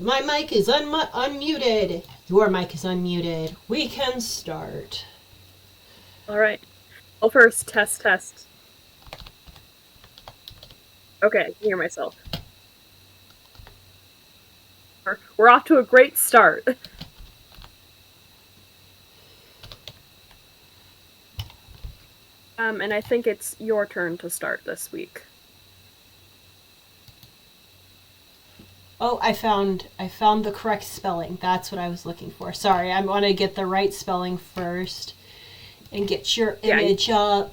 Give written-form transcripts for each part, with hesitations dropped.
My mic is unmuted. Your mic is unmuted. We can start. All right. Well, first, test. Okay, I can hear myself. We're off to a great start. And I think it's your turn to start this week. Oh, I found the correct spelling. That's what I was looking for. Sorry, I want to get the right spelling first and get your image up,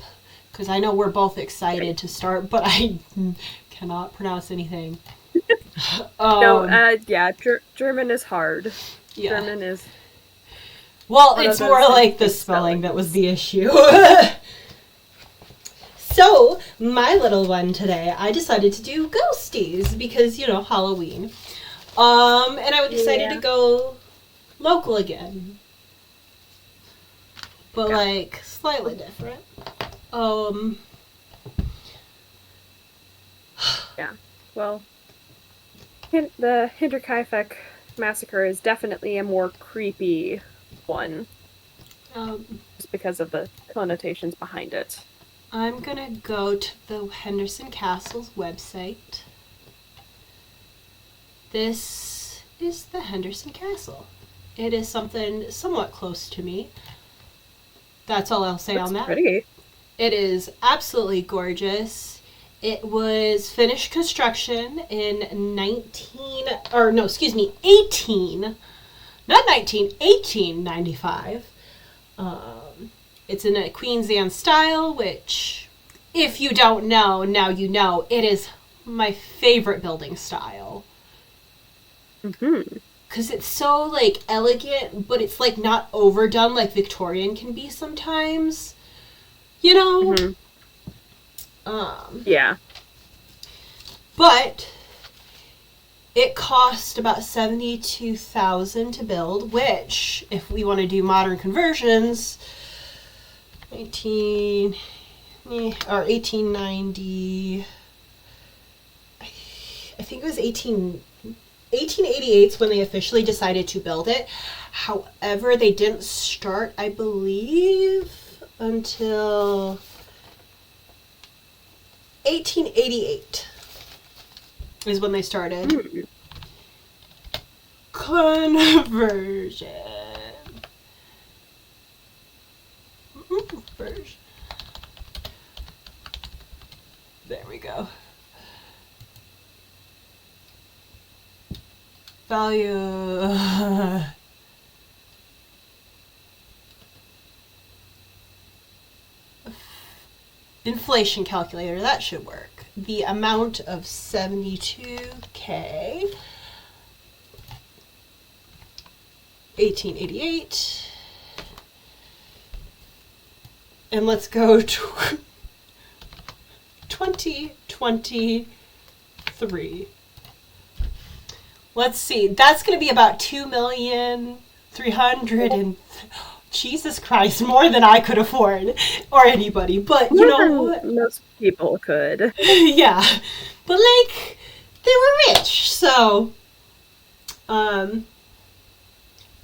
because I know we're both excited to start, but I cannot pronounce anything. German is hard. Yeah. German is... Well, it's more like the spelling that was the issue. So, my little one today, I decided to do ghosties because, Halloween. And I decided to go local again. But, slightly different. Yeah, well, the Hinterkaifeck massacre is definitely a more creepy one. Just because of the connotations behind it. I'm gonna go to the Henderson Castle's website. This is the Henderson Castle. It is something somewhat close to me. That's all I'll say on that. Pretty. It is absolutely gorgeous. It was finished construction in 1895. It's in a Queen's Anne style, which, if you don't know, now you know, it is my favorite building style. Because it's so, elegant, but it's, not overdone like Victorian can be sometimes. Yeah. But it cost about $72,000 to build, which, if we want to do modern conversions... 1890. I think it was 1888 when they officially decided to build it. However, they didn't start, I believe, until 1888 is when they started. Conversion. There we go. Value. Inflation calculator, that should work. The amount of 72K. 1888. And let's go to 2023. Let's see. That's going to be about 2,300,000. Jesus Christ, more than I could afford or anybody. But you know what? Most people could. Yeah. But they were rich, so but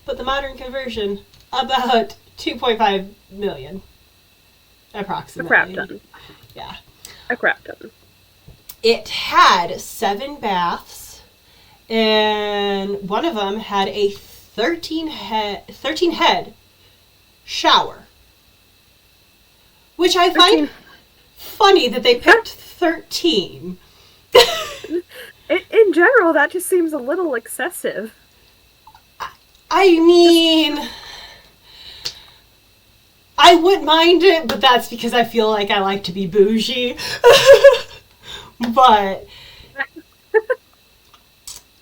the modern conversion, about 2.5 million. Approximately. A crap ton. Yeah. A crap ton. It had 7 baths, and one of them had a 13 head shower. Which I find funny that they picked 13. In general, that just seems a little excessive. I mean... I wouldn't mind it, but that's because I feel like I like to be bougie. But,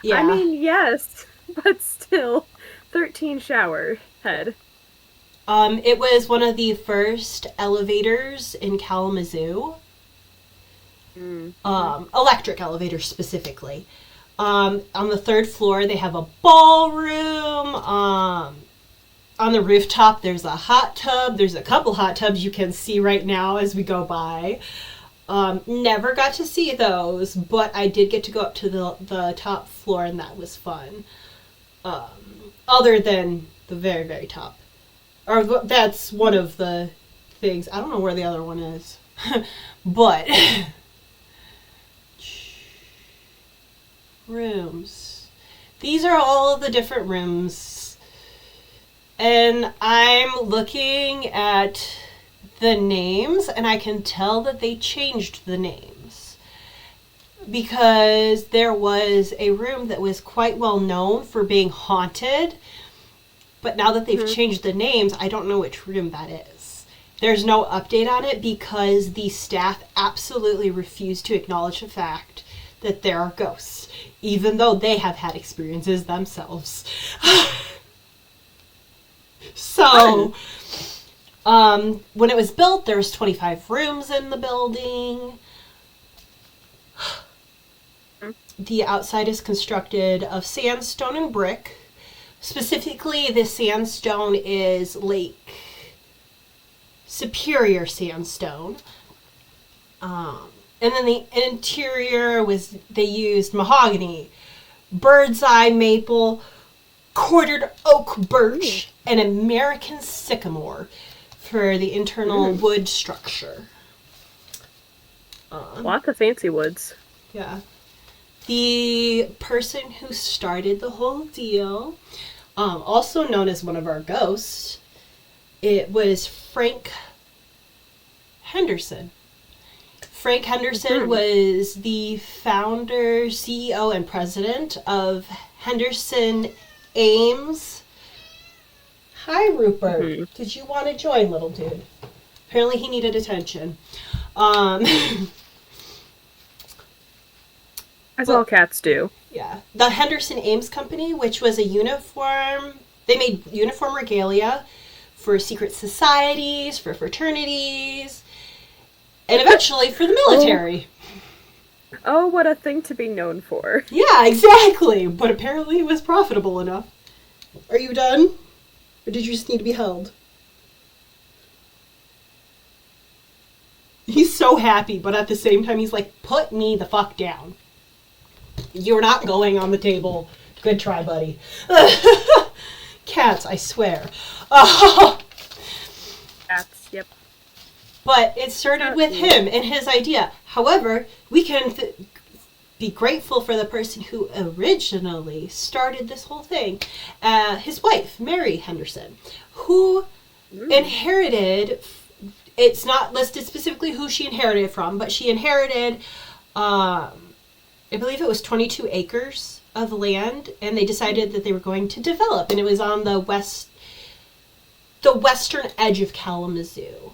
yeah. I mean, yes, but still, 13 shower head. It was one of the first elevators in Kalamazoo. Electric elevators specifically. On the 3rd floor, they have a ballroom. On the rooftop, there's a hot tub. There's a couple hot tubs you can see right now as we go by. Never got to see those, but I did get to go up to the top floor, and that was fun. Other than the very, very top. Or that's one of the things. I don't know where the other one is. But rooms. These are all of the different rooms. And I'm looking at the names, and I can tell that they changed the names. Because there was a room that was quite well known for being haunted. But now that they've changed the names, I don't know which room that is. There's no update on it because the staff absolutely refuse to acknowledge the fact that there are ghosts, even though they have had experiences themselves. So, when it was built, there was 25 rooms in the building. The outside is constructed of sandstone and brick. Specifically, the sandstone is Lake Superior sandstone. And then the interior they used mahogany, bird's eye maple, quartered oak birch, and American sycamore for the internal wood structure. Lots of fancy woods. Yeah. The person who started the whole deal, also known as one of our ghosts, it was Frank Henderson. Frank Henderson was the founder, CEO, and president of Henderson Ames. Hi, Rupert. Did you want to join, little dude? Apparently he needed attention. As all cats do. Yeah. The Henderson Ames Company, which was they made uniform regalia for secret societies, for fraternities, and eventually for the military. Oh, what a thing to be known for. Yeah, exactly. But apparently it was profitable enough. Are you done? Or did you just need to be held? He's so happy, but at the same time he's like, put me the fuck down. You're not going on the table. Good try, buddy. Cats, I swear. Cats, yep. But it started with him and his idea. However, we can be grateful for the person who originally started this whole thing. His wife, Mary Henderson, who inherited, it's not listed specifically who she inherited from, but she inherited, I believe it was 22 acres of land, and they decided that they were going to develop, and it was on the western edge of Kalamazoo.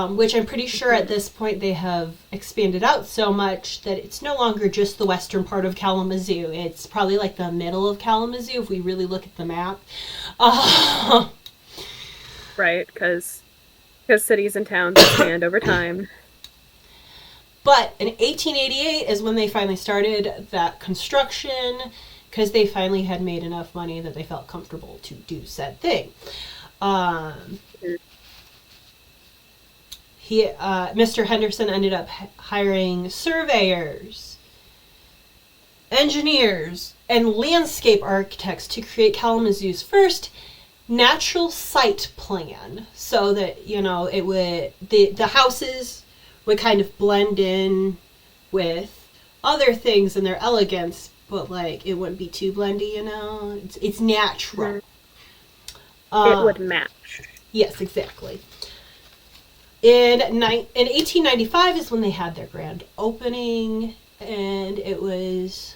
Which I'm pretty sure at this point they have expanded out so much that it's no longer just the western part of Kalamazoo. It's probably like the middle of Kalamazoo if we really look at the map. Right, because cities and towns expand over time. But in 1888 is when they finally started that construction, because they finally had made enough money that they felt comfortable to do said thing. Mr. Henderson ended up hiring surveyors, engineers, and landscape architects to create Kalamazoo's first natural site plan, so that it would the houses would kind of blend in with other things in their elegance, but it wouldn't be too blendy. It's natural. It would match. Yes, exactly. In 1895 is when they had their grand opening, and it was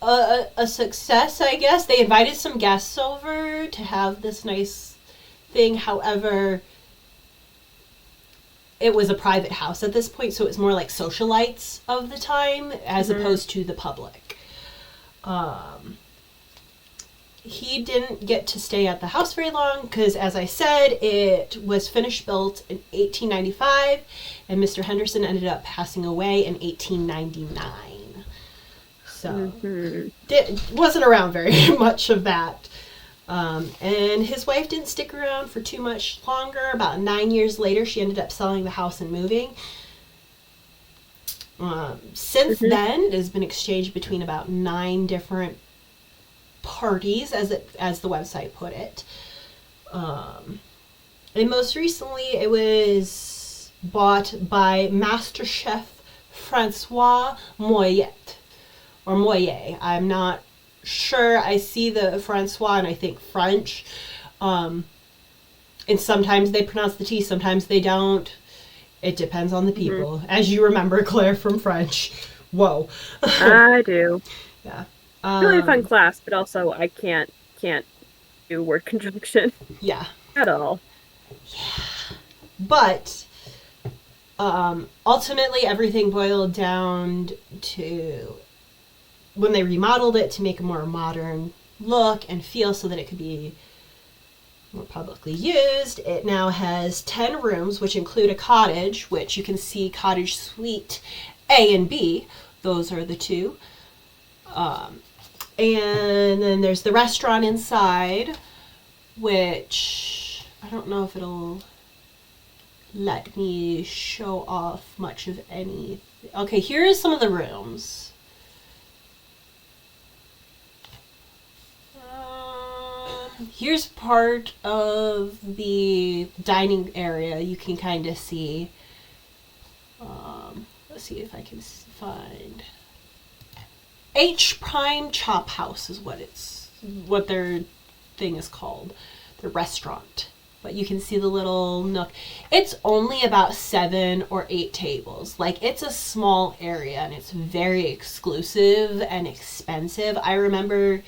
a success, I guess. They invited some guests over to have this nice thing. However, it was a private house at this point, so it was more like socialites of the time as opposed to the public. He didn't get to stay at the house very long because, as I said, it was finished built in 1895, and Mr. Henderson ended up passing away in 1899. So, wasn't around very much of that. And his wife didn't stick around for too much longer. About 9 years later, she ended up selling the house and moving. Since then, it has been exchanged between about 9 different parties, as the website put it. And most recently, it was bought by Master Chef Francois Moyet, or Moyer. I'm not sure. I see the Francois and I think French. And sometimes they pronounce the T, sometimes they don't. It depends on the people. As you remember, Claire, from French. Whoa. I do. Yeah. Really fun class, but also I can't do word conjunction. Yeah. At all. Yeah. But ultimately everything boiled down to when they remodeled it to make a more modern look and feel so that it could be more publicly used. It now has 10 rooms, which include a cottage, which you can see cottage suite A and B. Those are the two. And then there's the restaurant inside, which I don't know if it'll let me show off much of anything. Okay, here's some of the rooms. Here's part of the dining area. You can kind of see. Let's see if I can find. H Prime Chop House is what their thing is called, the restaurant. But you can see the little nook. It's only about 7 or 8 tables. Like, it's a small area and it's very exclusive and expensive. I remember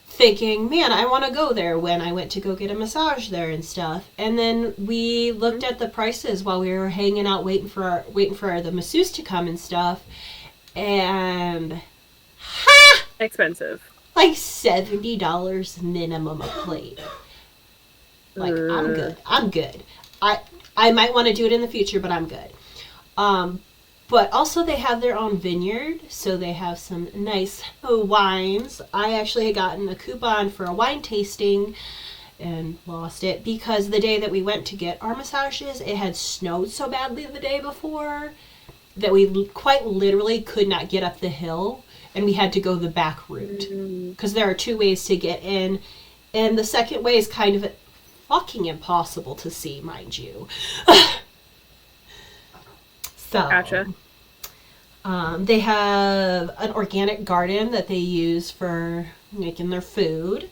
thinking, man, I want to go there when I went to go get a massage there and stuff. And then we looked at the prices while we were hanging out waiting for the masseuse to come and stuff. And expensive. Like $70 minimum a plate. Like, I'm good. I might want to do it in the future, but I'm good. But also they have their own vineyard, so they have some nice wines. I actually had gotten a coupon for a wine tasting and lost it because the day that we went to get our massages, it had snowed so badly the day before that we quite literally could not get up the hill, and we had to go the back route because there are 2 ways to get in, and the second way is kind of fucking impossible to see, mind you. So, gotcha. They have an organic garden that they use for making their food.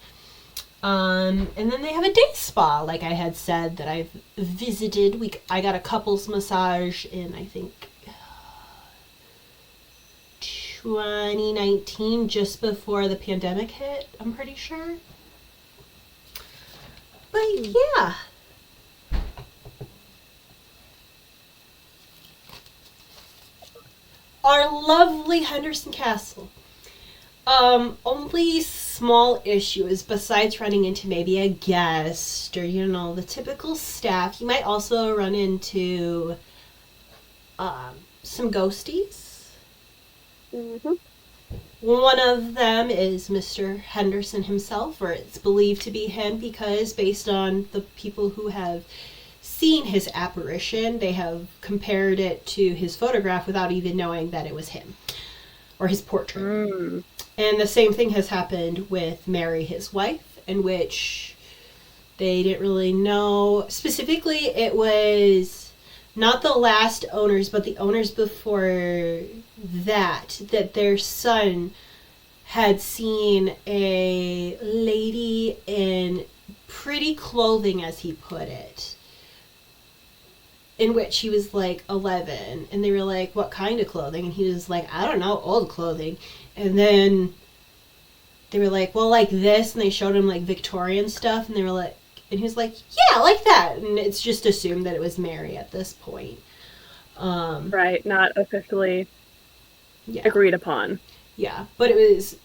And then they have a day spa, like I had said, that I've visited. I got a couples massage in, I think, 2019, just before the pandemic hit, I'm pretty sure. But yeah. Our lovely Henderson Castle. Only small issues besides running into maybe a guest or, the typical staff. You might also run into some ghosties. Mm-hmm. One of them is Mr. Henderson himself, or it's believed to be him because based on the people who have seen his apparition, they have compared it to his photograph without even knowing that it was him or his portrait. And the same thing has happened with Mary, his wife, in which they didn't really know. Specifically, it was not the last owners, but the owners before that their son had seen a lady in pretty clothing, as he put it, in which he was like 11, and they were like, what kind of clothing? And he was like, I don't know, old clothing. And then they were like, well, like this, and they showed him like Victorian stuff, and they were like, and he was like, yeah, like that. And it's just assumed that it was Mary at this point. Right, not officially agreed upon. Yeah, but it was,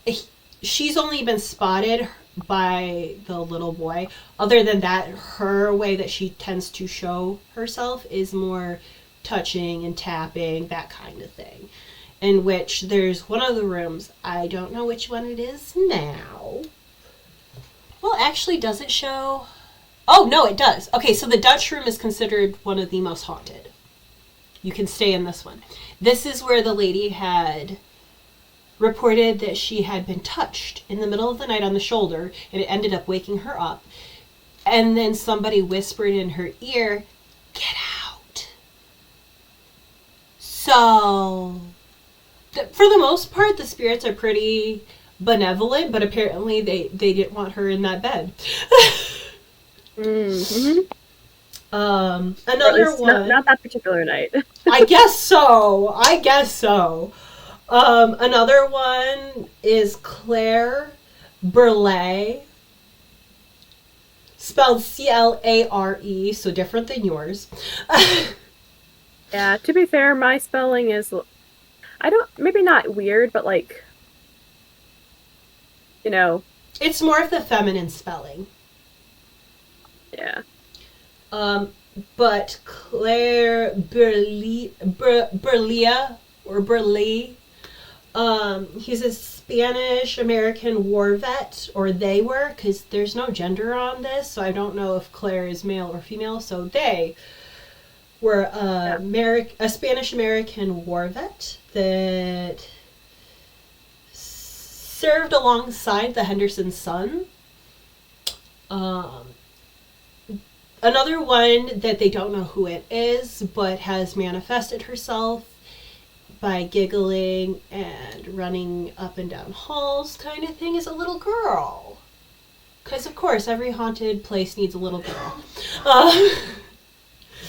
she's only been spotted by the little boy. Other than that, her way that she tends to show herself is more touching and tapping, that kind of thing. In which there's one of the rooms, I don't know which one it is now. Well, actually, does it show? Oh, no, it does. Okay, so the Dutch room is considered one of the most haunted. You can stay in this one. This is where the lady had reported that she had been touched in the middle of the night on the shoulder, and it ended up waking her up. And then somebody whispered in her ear, "Get out." So, for the most part, the spirits are pretty benevolent, but apparently they didn't want her in that bed. Mm-hmm. Another one. Not that particular night. I guess so. Another one is Claire Burley, spelled Clare, so different than yours. Yeah, to be fair, my spelling is, maybe not weird, but like, you know. It's more of the feminine spelling. Yeah. But Claire Burley, or Burley, he's a Spanish-American war vet, or they were, because there's no gender on this, so I don't know if Claire is male or female, so they were a Spanish-American war vet that served alongside the Henderson son. Another one that they don't know who it is, but has manifested herself by giggling and running up and down halls kind of thing, is a little girl. Because, of course, every haunted place needs a little girl.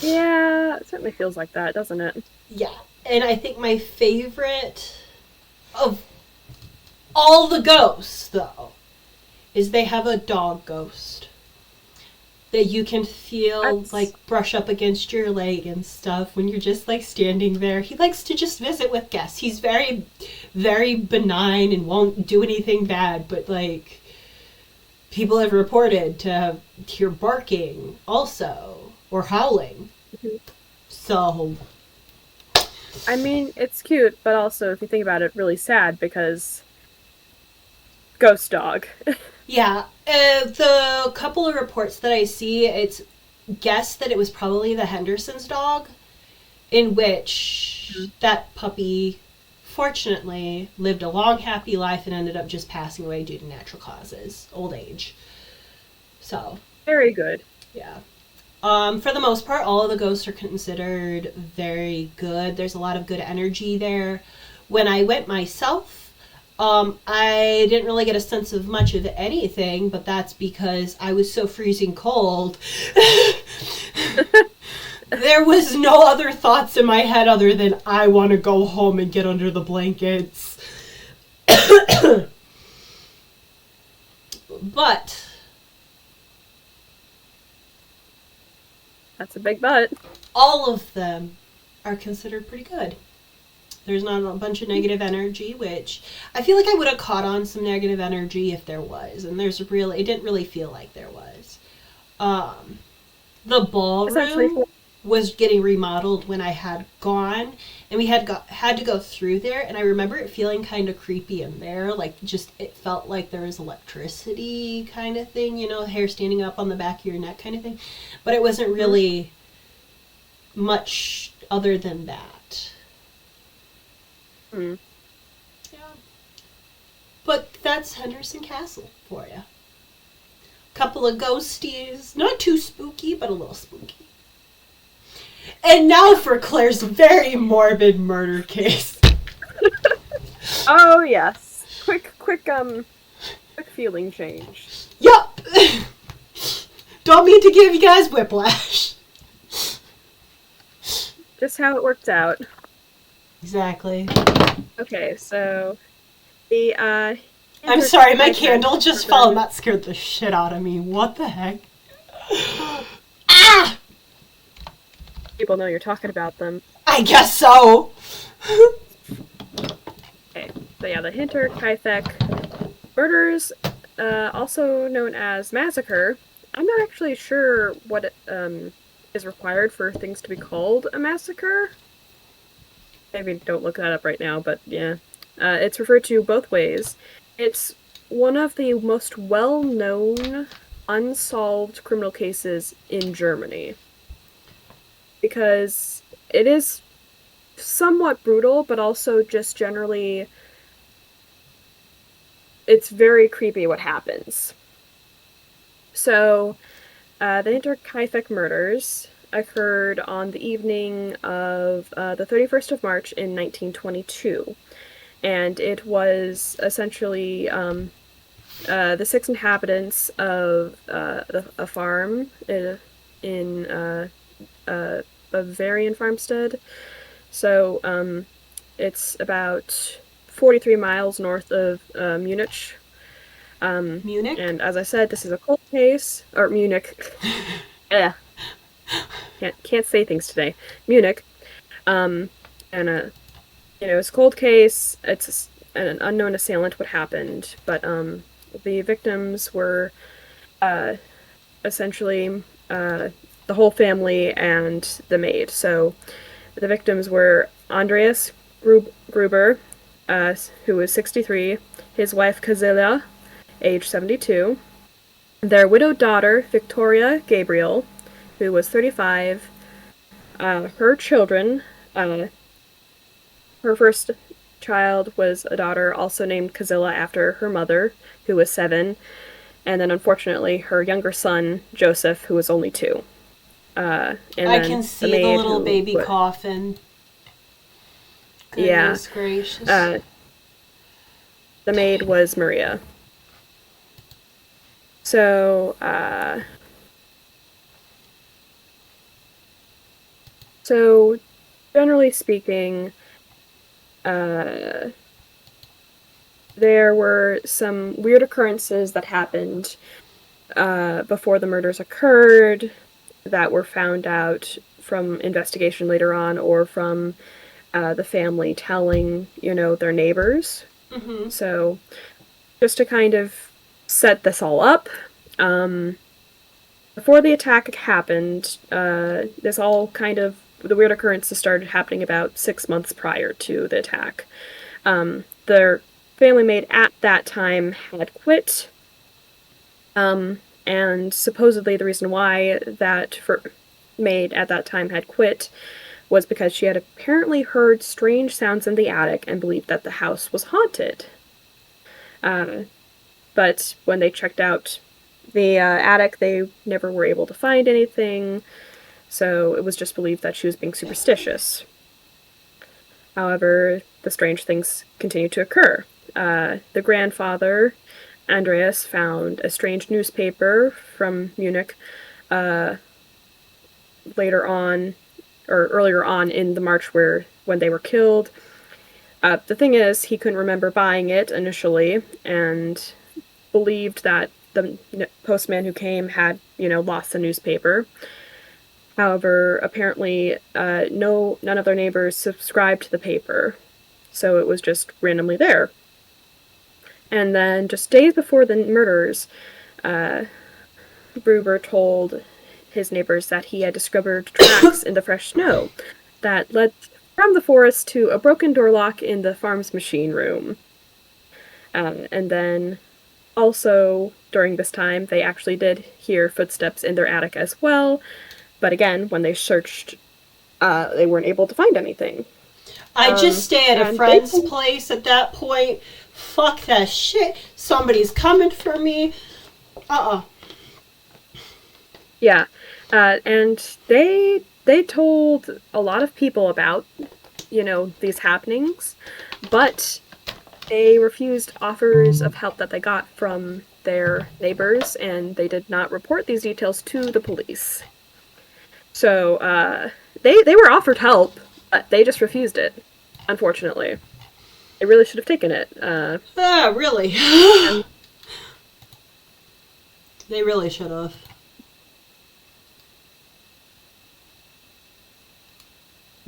Yeah, it certainly feels like that, doesn't it? Yeah. And I think my favorite of all the ghosts, though, is they have a dog ghost that you can feel like brush up against your leg and stuff when you're just like standing there. He likes to just visit with guests. He's very, very benign and won't do anything bad, but like people have reported to hear barking also, or howling. Mm-hmm. So I mean, it's cute, but also if you think about it, really sad because ghost dog. Yeah, the couple of reports that I see, it's guessed that it was probably the Henderson's dog, in which that puppy, fortunately, lived a long, happy life and ended up just passing away due to natural causes, old age. So. Very good. Yeah. For the most part, all of the ghosts are considered very good. There's a lot of good energy there. When I went myself, I didn't really get a sense of much of anything, but that's because I was so freezing cold. There was no other thoughts in my head other than I want to go home and get under the blankets. But that's a big but. All of them are considered pretty good. There's not a bunch of negative energy, which I feel like I would have caught on some negative energy if there was. And it didn't really feel like there was. The ballroom was getting remodeled when I had gone, and we had to go through there, and I remember it feeling kind of creepy in there, like just it felt like there was electricity kind of thing, hair standing up on the back of your neck kind of thing, but it wasn't really much other than that. Yeah. But that's Henderson Castle for you. Couple of ghosties, not too spooky, but a little spooky. And now for Claire's very morbid murder case. Oh yes, quick feeling change. Yup. Don't mean to give you guys whiplash. Just how it worked out. Exactly. Okay, so the I'm sorry, my candle just fell and that scared the shit out of me. What the heck? Ah! People know you're talking about them. I guess so. Okay, so yeah, the Hinterkaifeck murders, also known as massacre. I'm not actually sure what is required for things to be called a massacre. Maybe don't look that up right now, but yeah. It's referred to both ways. It's one of the most well-known unsolved criminal cases in Germany. Because it is somewhat brutal, but also just generally, it's very creepy what happens. So, the Hinterkaifeck murders occurred on the evening of the 31st of March in 1922. And it was essentially the 6 inhabitants of a farm in a Bavarian farmstead. So it's about 43 miles north of Munich. Munich? And as I said, this is a cold case. Or Munich. Yeah. Can't say things today. Munich. And it's a cold case. It's an unknown assailant what happened. But the victims were essentially the whole family and the maid. So the victims were Andreas Gruber, who was 63, his wife Kazila, age 72, their widowed daughter Victoria Gabriel, who was 35, her children, her first child was a daughter also named Kazila after her mother, who was 7, and then unfortunately her younger son, Joseph, who was only 2. And I can see the little baby coffin. Goodness gracious. The maid was Maria. So generally speaking, there were some weird occurrences that happened before the murders occurred that were found out from investigation later on or from the family telling, their neighbors. Mm-hmm. So just to kind of set this all up, before the attack happened, the weird occurrences started happening about 6 months prior to the attack. Their family maid at that time had quit, and supposedly the reason why that maid at that time had quit was because she had apparently heard strange sounds in the attic and believed that the house was haunted. But when they checked out the attic, they never were able to find anything, so it was just believed that she was being superstitious. However, the strange things continued to occur. The grandfather, Andreas, found a strange newspaper from Munich earlier on in the March when they were killed. The thing is, he couldn't remember buying it initially, and believed that the postman who came had, lost the newspaper. However, apparently, none of their neighbors subscribed to the paper, so it was just randomly there. And then, just days before the murders, Gruber told his neighbors that he had discovered tracks in the fresh snow that led from the forest to a broken door lock in the farm's machine room. And then, also, during this time, they actually did hear footsteps in their attic as well, but again, when they searched, they weren't able to find anything. I just stay at a friend's place at that point. Fuck that shit. Somebody's coming for me. Yeah, and they told a lot of people about, these happenings, but they refused offers of help that they got from their neighbors, and they did not report these details to the police. So, they were offered help, but they just refused it, unfortunately. They really should have taken it. Really? They really should have.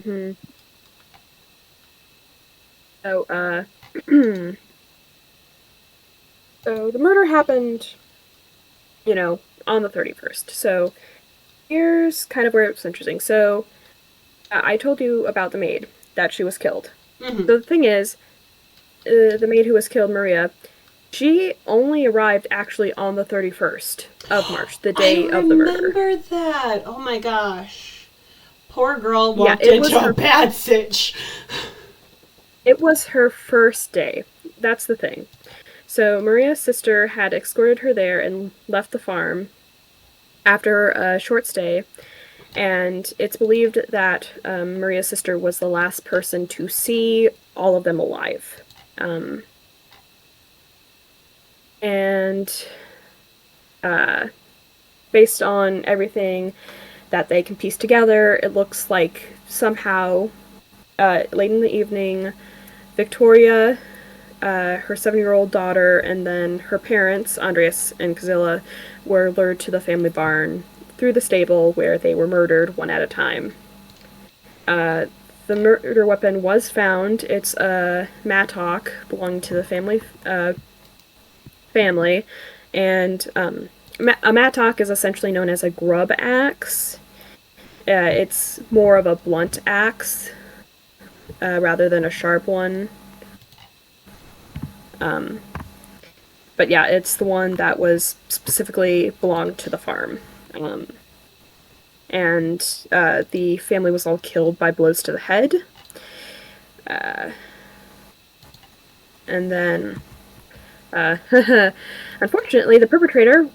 Mm-hmm. So, so the murder happened, on the 31st. So here's kind of where it's interesting. So I told you about the maid, that she was killed. Mm-hmm. So the thing is, the maid who was killed, Maria, she only arrived actually on the 31st of March, the day of the murder. I remember that. Oh my gosh. Poor girl walked into a bad sitch. It was her first day. That's the thing. So Maria's sister had escorted her there and left the farm after a short stay, and it's believed that Maria's sister was the last person to see all of them alive. And based on everything that they can piece together, it looks like somehow late in the evening, Victoria, her 7-year-old daughter, and then her parents, Andreas and Kazilla, were lured to the family barn through the stable where they were murdered one at a time. The murder weapon was found. It's a mattock belonging to the family, and a mattock is essentially known as a grub axe. It's more of a blunt axe rather than a sharp one. But yeah, it's the one that was specifically belonged to the farm. And the family was all killed by blows to the head. And then, unfortunately, the perpetrator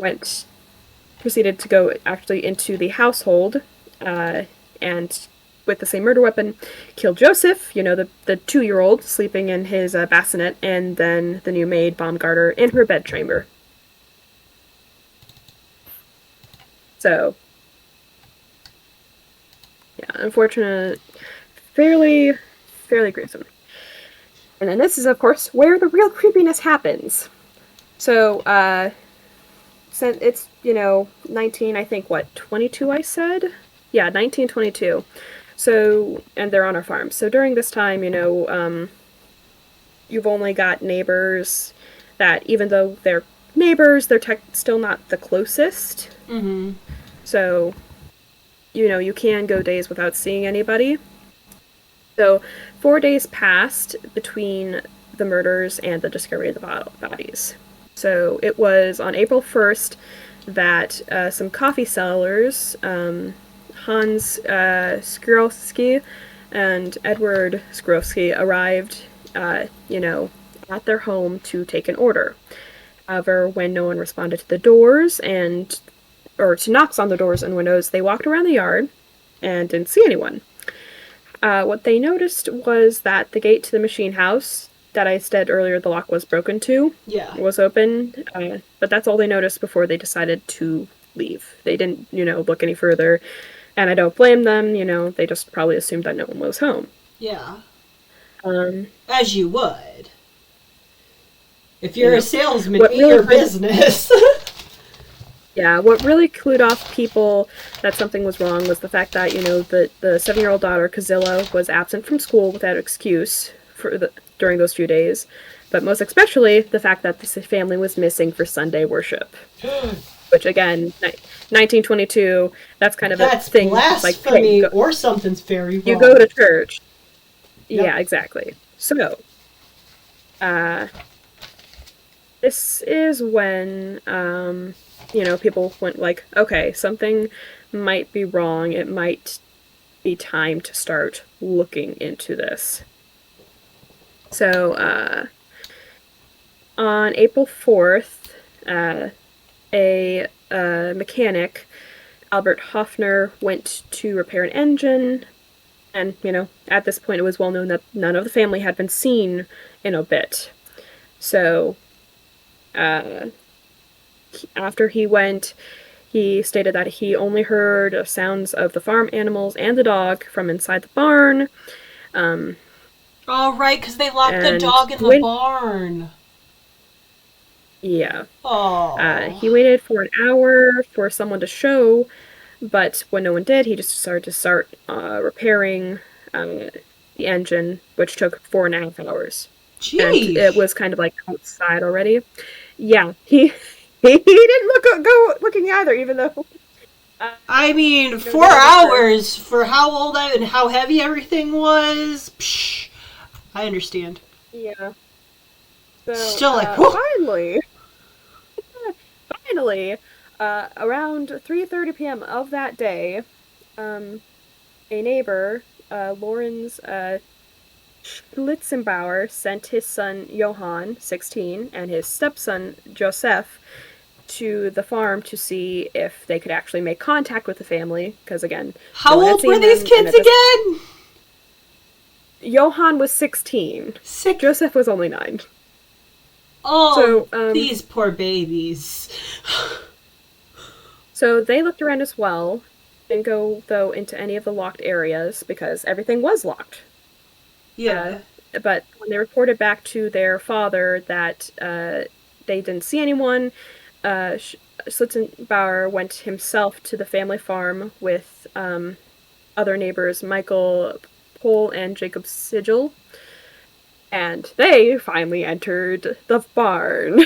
proceeded to go actually into the household, and with the same murder weapon, killed Joseph, the 2-year-old sleeping in his bassinet, and then the new maid, Baumgarter, in her bedchamber. So, yeah, unfortunate, fairly gruesome. And then this is, of course, where the real creepiness happens. So, since it's, 22 I said? Yeah, 1922. So, and they're on our farm. So during this time, you've only got neighbors that, even though they're neighbors, they're still not the closest. Mm-hmm. So, you can go days without seeing anybody. So, 4 days passed between the murders and the discovery of the bodies. So, it was on April 1st that some coffee sellers, Hans Skrowski and Edward Skrowski, arrived, at their home to take an order. However, when no one responded to the doors or to knocks on the doors and windows, they walked around the yard and didn't see anyone. What they noticed was that the gate to the machine house that I said earlier the lock was broken to was open, but that's all they noticed before they decided to leave. They didn't, look any further, and I don't blame them, they just probably assumed that no one was home. Yeah. As you would. If you're a salesman, eat your business. Yeah, what really clued off people that something was wrong was the fact that, the 7-year-old daughter, Kazilla, was absent from school without excuse during those few days. But most especially, the fact that this family was missing for Sunday worship. Which, again, 1922, that's kind of a thing. Blasphemy, like, or something's very wrong. You go to church. Yep. Yeah, exactly. So, this is when, people went like, okay, something might be wrong. It might be time to start looking into this. So, on April 4th, a mechanic, Albert Hoffner, went to repair an engine, and, at this point it was well known that none of the family had been seen in a bit. So, after he went, he stated that he only heard sounds of the farm animals and the dog from inside the barn. Oh, right, because they locked the dog in the barn. Yeah. Oh. He waited for an hour for someone to show, but when no one did, he just started to repairing the engine, which took 4.5 hours. Jeez. And it was kind of like outside already. Yeah, he didn't go looking either, even though. 4 hours for how old and how heavy everything was. Psh, I understand. Yeah. So, still like finally, around 3:30 p.m. of that day, a neighbor, Lorenz Schlitzenbauer, sent his son Johann, 16, and his stepson Joseph to the farm to see if they could actually make contact with the family, because again, how old were these kids again? Johann was 16. Joseph was only 9. Oh, so, these poor babies. So they looked around as well. Didn't go, though, into any of the locked areas because everything was locked. Yeah. But when they reported back to their father that they didn't see anyone, Schlitzenbauer went himself to the family farm with other neighbors, Michael Pohl and Jacob Sigel, and they finally entered the barn,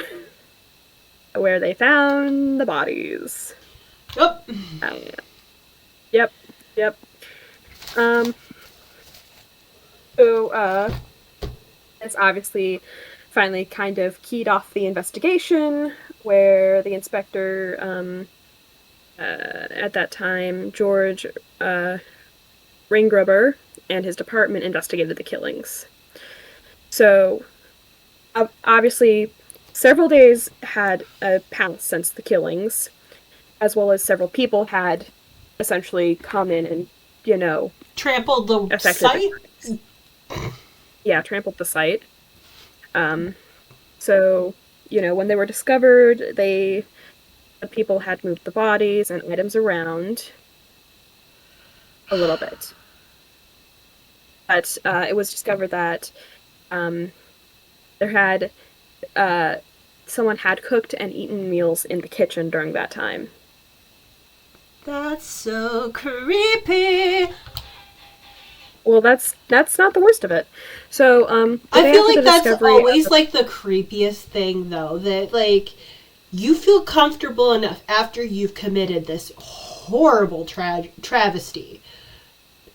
where they found the bodies. Yep. Yep. So, it's obviously finally kind of keyed off the investigation, where the inspector, at that time, George Ringgruber, and his department investigated the killings. So, obviously, several days had passed since the killings, as well as several people had essentially come in and, trampled the site? Yeah, trampled the site. So, when they were discovered, the people had moved the bodies and items around a little bit. But it was discovered that someone had cooked and eaten meals in the kitchen during that time. That's so creepy. Well, that's not the worst of it. So, I feel like that's always like the creepiest thing, though. That like you feel comfortable enough after you've committed this horrible travesty.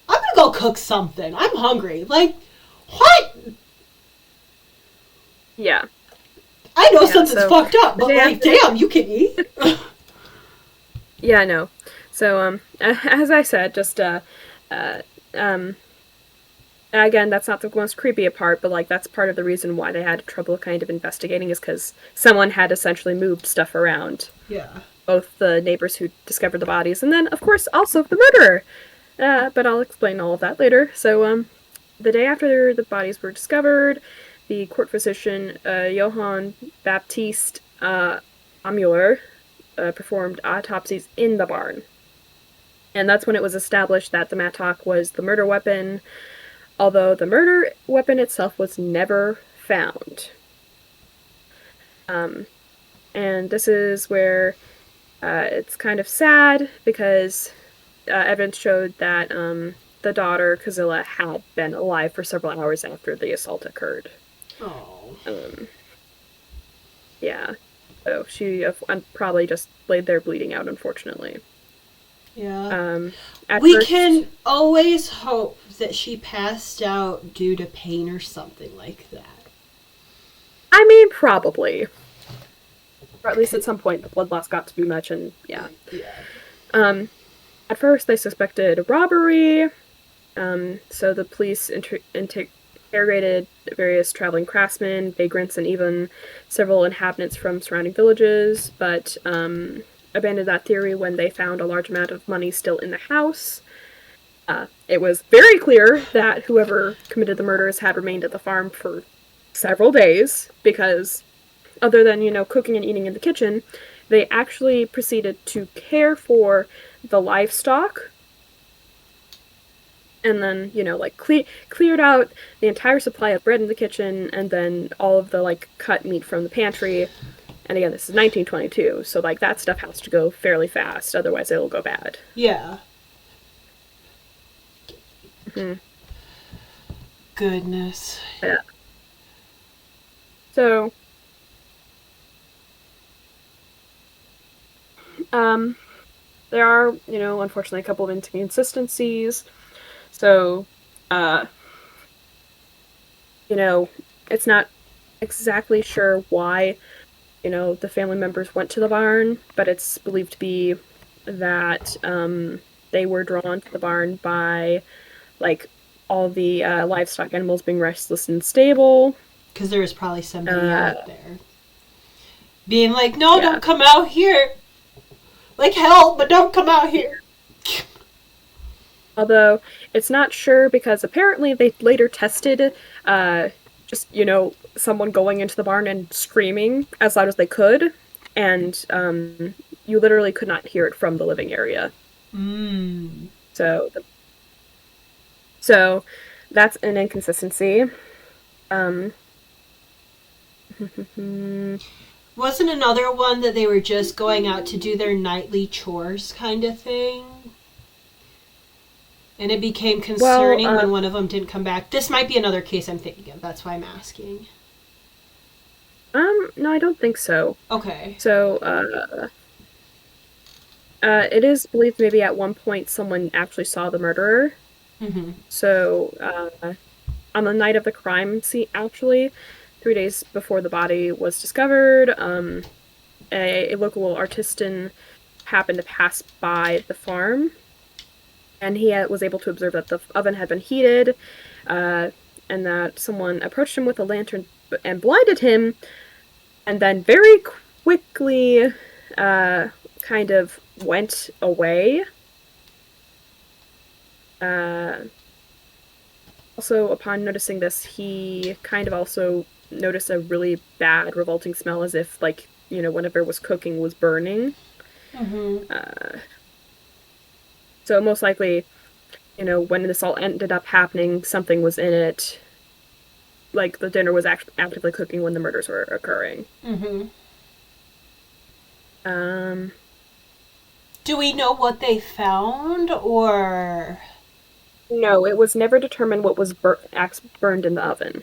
I'm gonna go cook something. I'm hungry. Like, what? Yeah. I know something's fucked up, but like, damn, you can eat. Yeah, I know. So, as I said, just again, that's not the most creepy part, but like that's part of the reason why they had trouble kind of investigating, is because someone had essentially moved stuff around. Yeah. Both the neighbors who discovered the bodies, and then, of course, also the murderer. But I'll explain all of that later. So, the day after the bodies were discovered, the court physician, Johann Baptiste Amuller, performed autopsies in the barn. And that's when it was established that the mattock was the murder weapon, although the murder weapon itself was never found. And this is where it's kind of sad, because evidence showed that the daughter, Kazilla, had been alive for several hours after the assault occurred. Oh. Yeah. So she probably just laid there bleeding out, unfortunately. Yeah. We can always hope that she passed out due to pain or something like that. I mean, probably. Or at least at some point the blood loss got to be much, and yeah. At first they suspected a robbery, so the police interrogated various traveling craftsmen, vagrants, and even several inhabitants from surrounding villages, but abandoned that theory when they found a large amount of money still in the house. It was very clear that whoever committed the murders had remained at the farm for several days, because other than, cooking and eating in the kitchen, they actually proceeded to care for the livestock, and then, cleared out the entire supply of bread in the kitchen, and then all of the, cut meat from the pantry. And again, this is 1922, so, that stuff has to go fairly fast, otherwise it'll go bad. Yeah. Mm-hmm. Goodness. Yeah. So, there are, unfortunately a couple of inconsistencies. So, it's not exactly sure why, the family members went to the barn, but it's believed to be that, they were drawn to the barn by, like, all the livestock animals being restless and stable. Because there was probably somebody out there being like, no, don't come out here. Like, help, but don't come out here. Although, it's not sure because apparently they later tested just, someone going into the barn and screaming as loud as they could. And you literally could not hear it from the living area. Mm. So that's an inconsistency. Wasn't another one that they were just going out to do their nightly chores kind of thing? And it became concerning when one of them didn't come back. This might be another case I'm thinking of. That's why I'm asking. No, I don't think so. Okay. So, it is believed maybe at one point someone actually saw the murderer. Mm-hmm. So, on the night of the crime scene, actually, 3 days before the body was discovered, a local artisan happened to pass by the farm, and he was able to observe that the oven had been heated, and that someone approached him with a lantern and blinded him, and then very quickly kind of went away. Also, upon noticing this, he kind of also noticed a really bad, revolting smell, as if, like, whenever it was cooking was burning. Mm-hmm. So most likely, when this all ended up happening, something was in it. Like, the dinner was actively cooking when the murders were occurring. Mm-hmm. Do we know what they found, or...? No, it was never determined what was burned in the oven.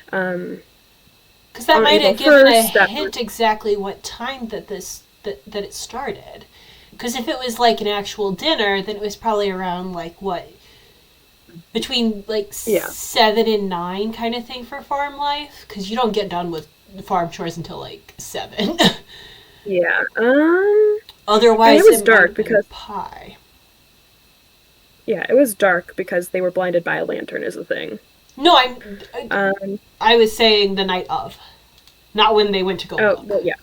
Because that might have given a hint exactly what time that it started. Because if it was like an actual dinner, then it was probably around between 7 and 9 kind of thing for farm life. Because you don't get done with farm chores until 7. Yeah. Otherwise, it was dark because pie. Yeah, it was dark because they were blinded by a lantern is the thing. No, I was saying the night of. Not when they went to go look. Well, yeah.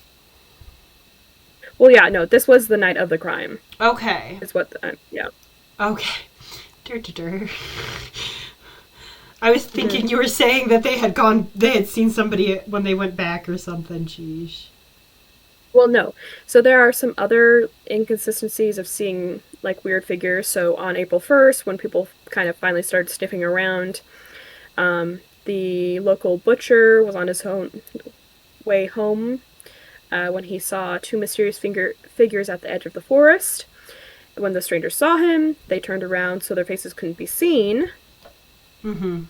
Well, yeah, no, this was the night of the crime. Okay. It's what, yeah. Okay. I was thinking you were saying that they had seen somebody when they went back or something, jeez. Well, no. So there are some other inconsistencies of seeing, weird figures. So on April 1st, when people kind of finally started sniffing around, the local butcher was on his own way home when he saw 2 mysterious figures at the edge of the forest. When the strangers saw him, they turned around so their faces couldn't be seen. Mm-hmm.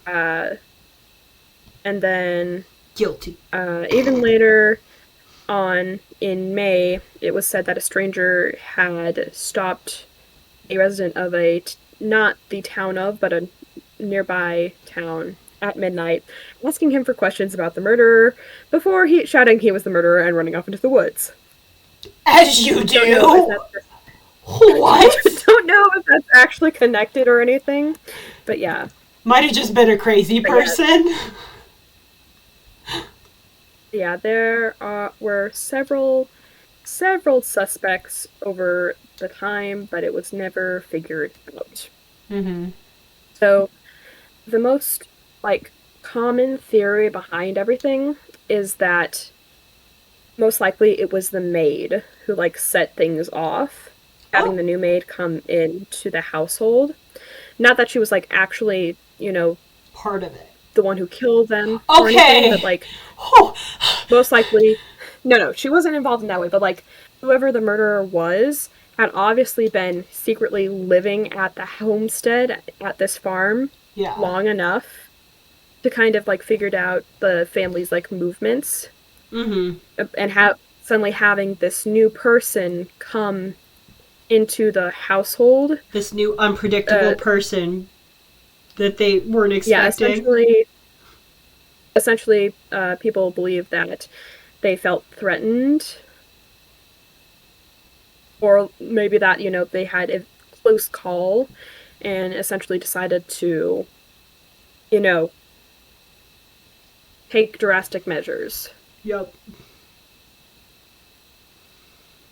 And then... Guilty. Even later on, in May, it was said that a stranger had stopped a resident of not the town of, but a nearby town at midnight, asking him for questions about the murderer before shouting he was the murderer and running off into the woods. As you do! What? I don't know if that's actually connected or anything, but yeah. Might have just been a crazy person. Yeah, there were several suspects over the time, but it was never figured out. Mm-hmm. So, the most, common theory behind everything is that most likely it was the maid who, set things off, having the new maid come into the household. Not that she was, actually, part of it. The one who killed them. Okay. Or anything, but, most likely... No, she wasn't involved in that way, but, whoever the murderer was had obviously been secretly living at the homestead at this farm long enough to kind of, figured out the family's, movements. Mm-hmm. And suddenly having this new person come into the household. This new unpredictable person that they weren't expecting. Yeah, essentially, people believe that they felt threatened. Or maybe that, they had close call and essentially decided to, take drastic measures. Yep.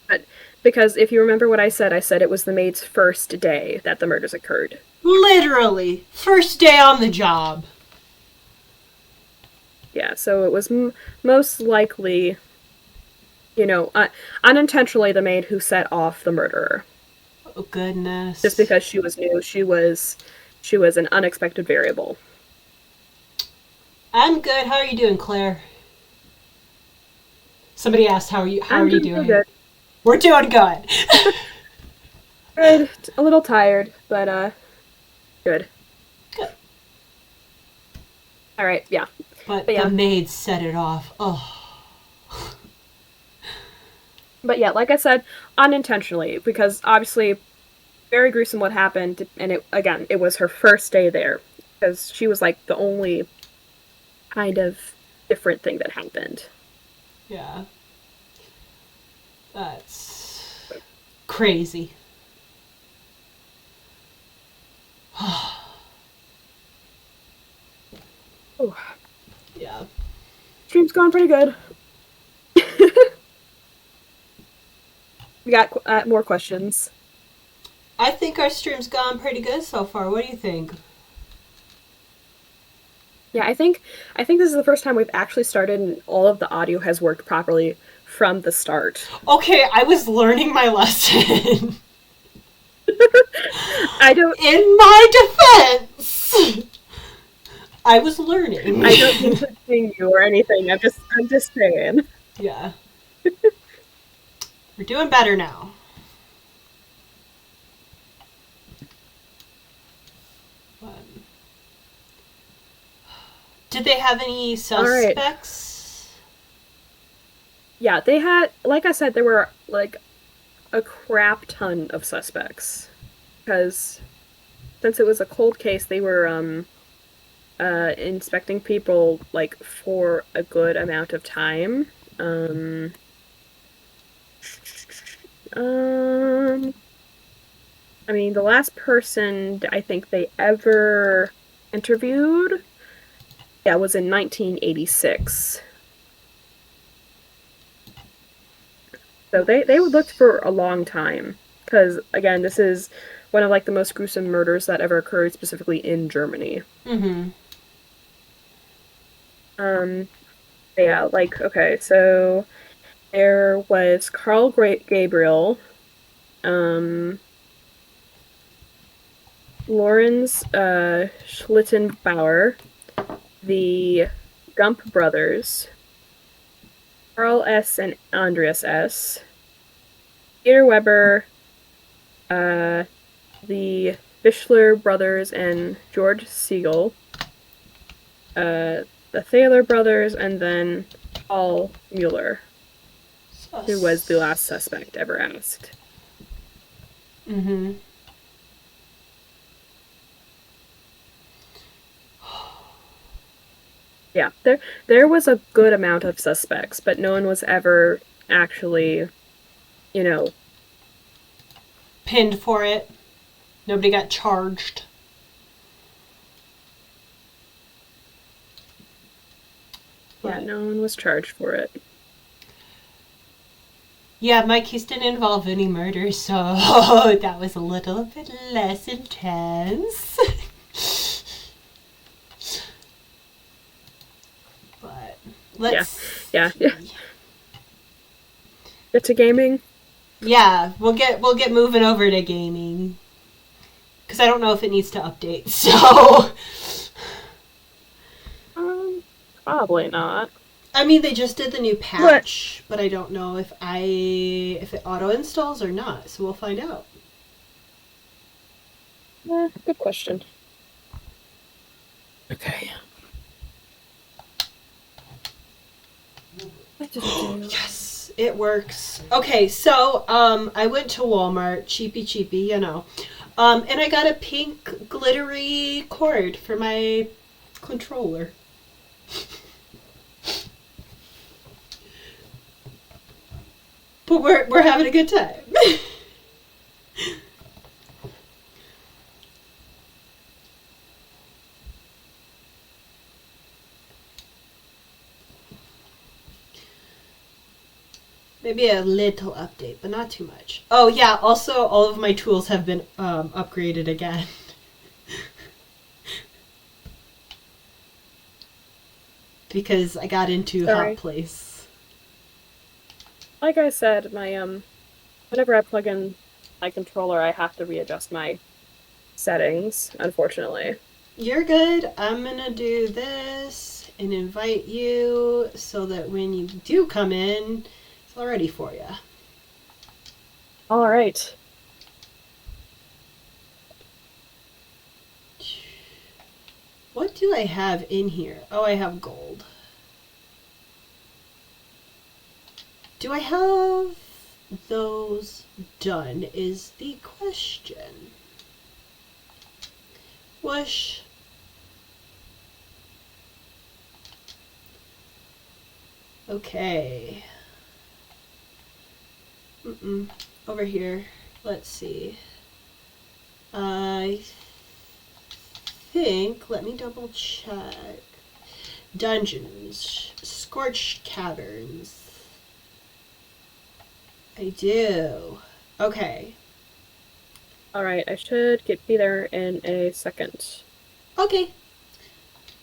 But because if you remember what I said it was the maid's first day that the murders occurred. Literally. First day on the job. Yeah, so it was most likely, unintentionally the maid who set off the murderer. Oh, goodness. Just because she was new, she was an unexpected variable. I'm good. How are you doing, Claire? Somebody asked, how are you doing? Good. We're doing good. Good. A little tired, but good. Good. All right, yeah. But yeah. The maid set it off. Oh. But yeah, like I said, unintentionally, because obviously very gruesome what happened, and it was her first day there, because she was like the only kind of different thing that happened. Yeah. That's crazy. Oh. Yeah. Stream's going pretty good. We got more questions. I think our stream's gone pretty good so far. What do you think? Yeah, I think this is the first time we've actually started and all of the audio has worked properly from the start. Okay, I was learning my lesson. In my defense, I was learning. I don't mean to sting you or anything. I'm just saying. Yeah. We're doing better now. Did they have any suspects? Right. Yeah, they had, like I said, there were like a crap ton of suspects. Because since it was a cold case, they were inspecting people like for a good amount of time. I mean, the last person I think they ever interviewed, was in 1986. So they looked for a long time, because again, this is one of like the most gruesome murders that ever occurred, specifically in Germany. Mm-hmm. Yeah, like, okay, so there was Carl Gabriel, Lorenz Schlittenbauer, the Gump brothers, Carl S. and Andreas S., Peter Weber, the Fischler brothers and George Siegel, the Thaler brothers, and then Paul Mueller, who was the last suspect ever asked. Mm-hmm. Yeah, there was a good amount of suspects, but no one was ever actually, pinned for it. Nobody got charged. Yeah, no one was charged for it. Yeah, my case didn't involve any murder, so that was a little bit less intense. But let's yeah. Get to gaming. Yeah, we'll get moving over to gaming, because I don't know if it needs to update. So probably not. I mean, they just did the new patch, but I don't know if it auto installs or not. So we'll find out. Good question. Okay. Yes, it works. Okay, so I went to Walmart, cheapy, and I got a pink glittery cord for my controller. But we're having a good time. Maybe a little update, but not too much. Oh yeah, also all of my tools have been upgraded again. Because I got into Hot Place. Like I said, my whenever I plug in my controller, I have to readjust my settings, unfortunately. You're good. I'm gonna do this and invite you so that when you do come in, it's all ready for you. All right. What do I have in here? Oh, I have gold. Do I have those done is the question. Whoosh. Okay. Over here. Let's see. I think, let me double check. Dungeons. Scorched Caverns. I do. Okay. Alright, I should be there in a second. Okay.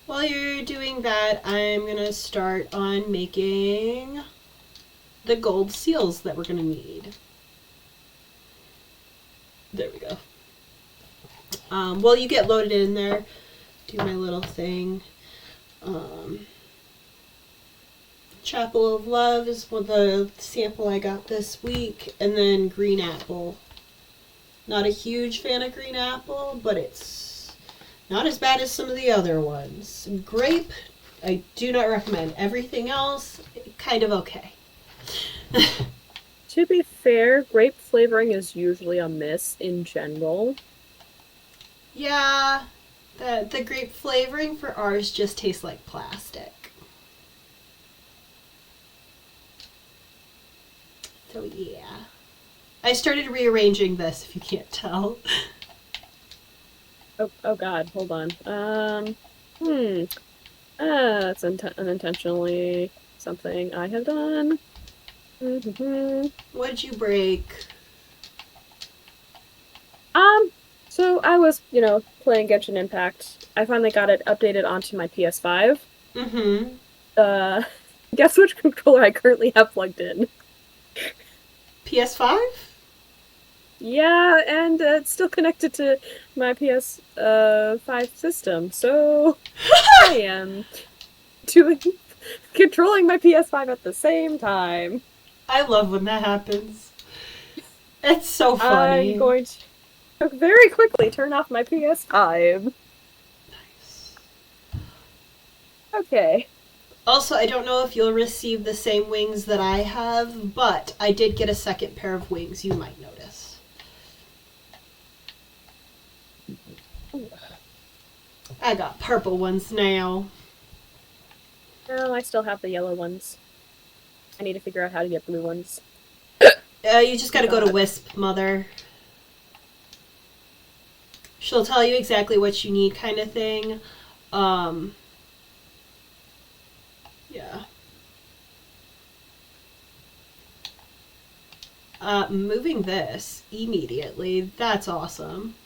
While you're doing that, I'm gonna start on making the gold seals that we're gonna need. There we go. While you get loaded in there, do my little thing. Chapel of Love is the sample I got this week, and then green apple. Not a huge fan of green apple, but it's not as bad as some of the other ones. Grape, I do not recommend. Everything else, kind of okay. To be fair, grape flavoring is usually a miss in general. Yeah, the grape flavoring for ours just tastes like plastic. So yeah. I started rearranging this, if you can't tell. Oh god, hold on. That's unintentionally something I have done. What'd you break? So I was, playing Genshin Impact. I finally got it updated onto my PS5. Guess which controller I currently have plugged in? PS5? Yeah, and it's still connected to my PS5 system, so I am controlling my PS5 at the same time. I love when that happens. It's so funny. I'm going to very quickly turn off my PS5. Nice. Okay. Also, I don't know if you'll receive the same wings that I have, but I did get a second pair of wings you might notice. I got purple ones now. No, I still have the yellow ones. I need to figure out how to get blue ones. You just gotta go to Wisp, Mother. She'll tell you exactly what you need, kind of thing. Yeah. Moving this immediately. That's awesome.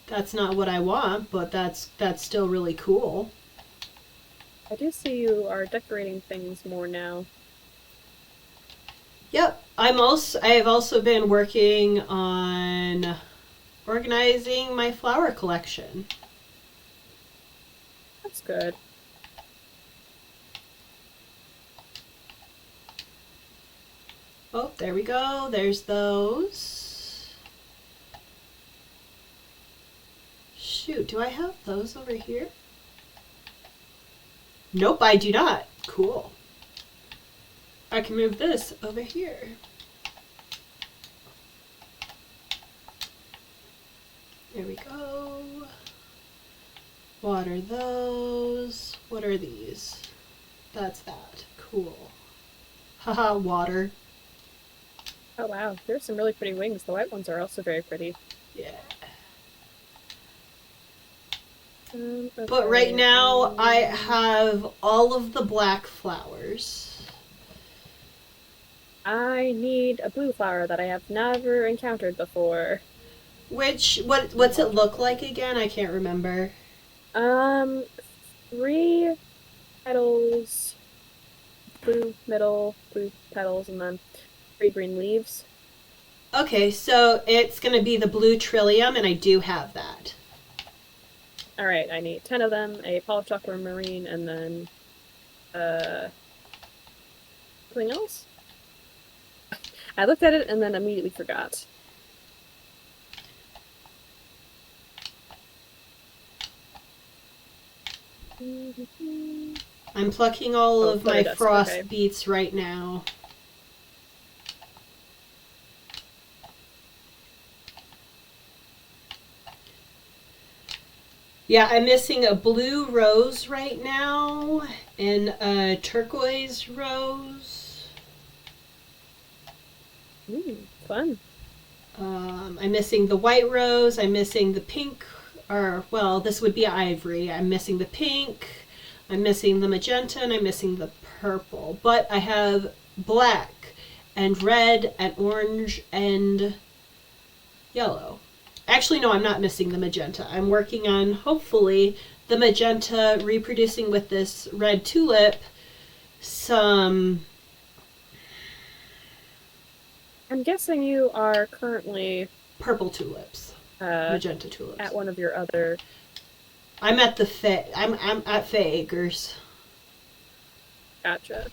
That's not what I want, but that's still really cool. I do see you are decorating things more now. Yep. I have also been working on organizing my flower collection. That's good. Oh, there we go. There's those. Shoot, do I have those over here? Nope, I do not. Cool. I can move this over here. There we go. Water those. What are these? That's that. Cool. Haha, water. Oh wow, there's some really pretty wings. The white ones are also very pretty. Yeah. Okay. But right now, I have all of the black flowers. I need a blue flower that I have never encountered before. What's it look like again? I can't remember. 3 petals, blue middle, blue petals, and then 3 green leaves. Okay, so it's going to be the blue trillium, and I do have that. Alright, I need 10 of them, a polished aquamarine, and then, something else? I looked at it and then immediately forgot. I'm plucking all of my frost beets right now. Yeah, I'm missing a blue rose right now and a turquoise rose. Fun. I'm missing the white rose. I'm missing the pink, or, well, this would be ivory. I'm missing the pink. I'm missing the magenta, and I'm missing the purple. But I have black and red and orange and yellow. Actually, no, I'm not missing the magenta. I'm working on, hopefully, the magenta reproducing with this red tulip some... I'm guessing you are currently... purple tulips. Magenta tulips. At one of your other... I'm at the I'm at Fae Acres. Gotcha.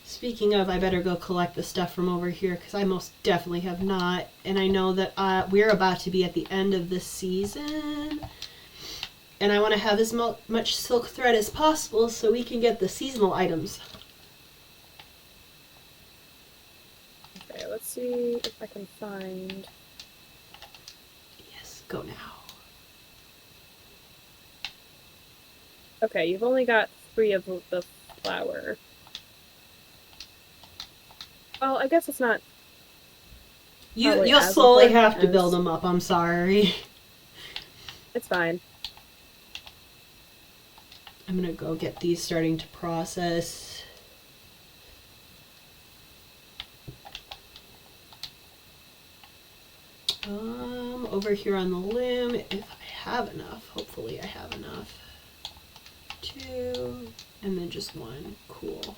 Speaking of, I better go collect the stuff from over here because I most definitely have not. And I know that we're about to be at the end of the season. And I want to have as much silk thread as possible so we can get the seasonal items. Okay, let's see if I can find... Yes, go now. Okay, you've only got 3 of the flower. Well, I guess it's not... You'll slowly have to build them up, I'm sorry. It's fine. I'm gonna go get these starting to process. Over here on the loom, if I have enough, hopefully I have enough. 2, and then just 1. Cool.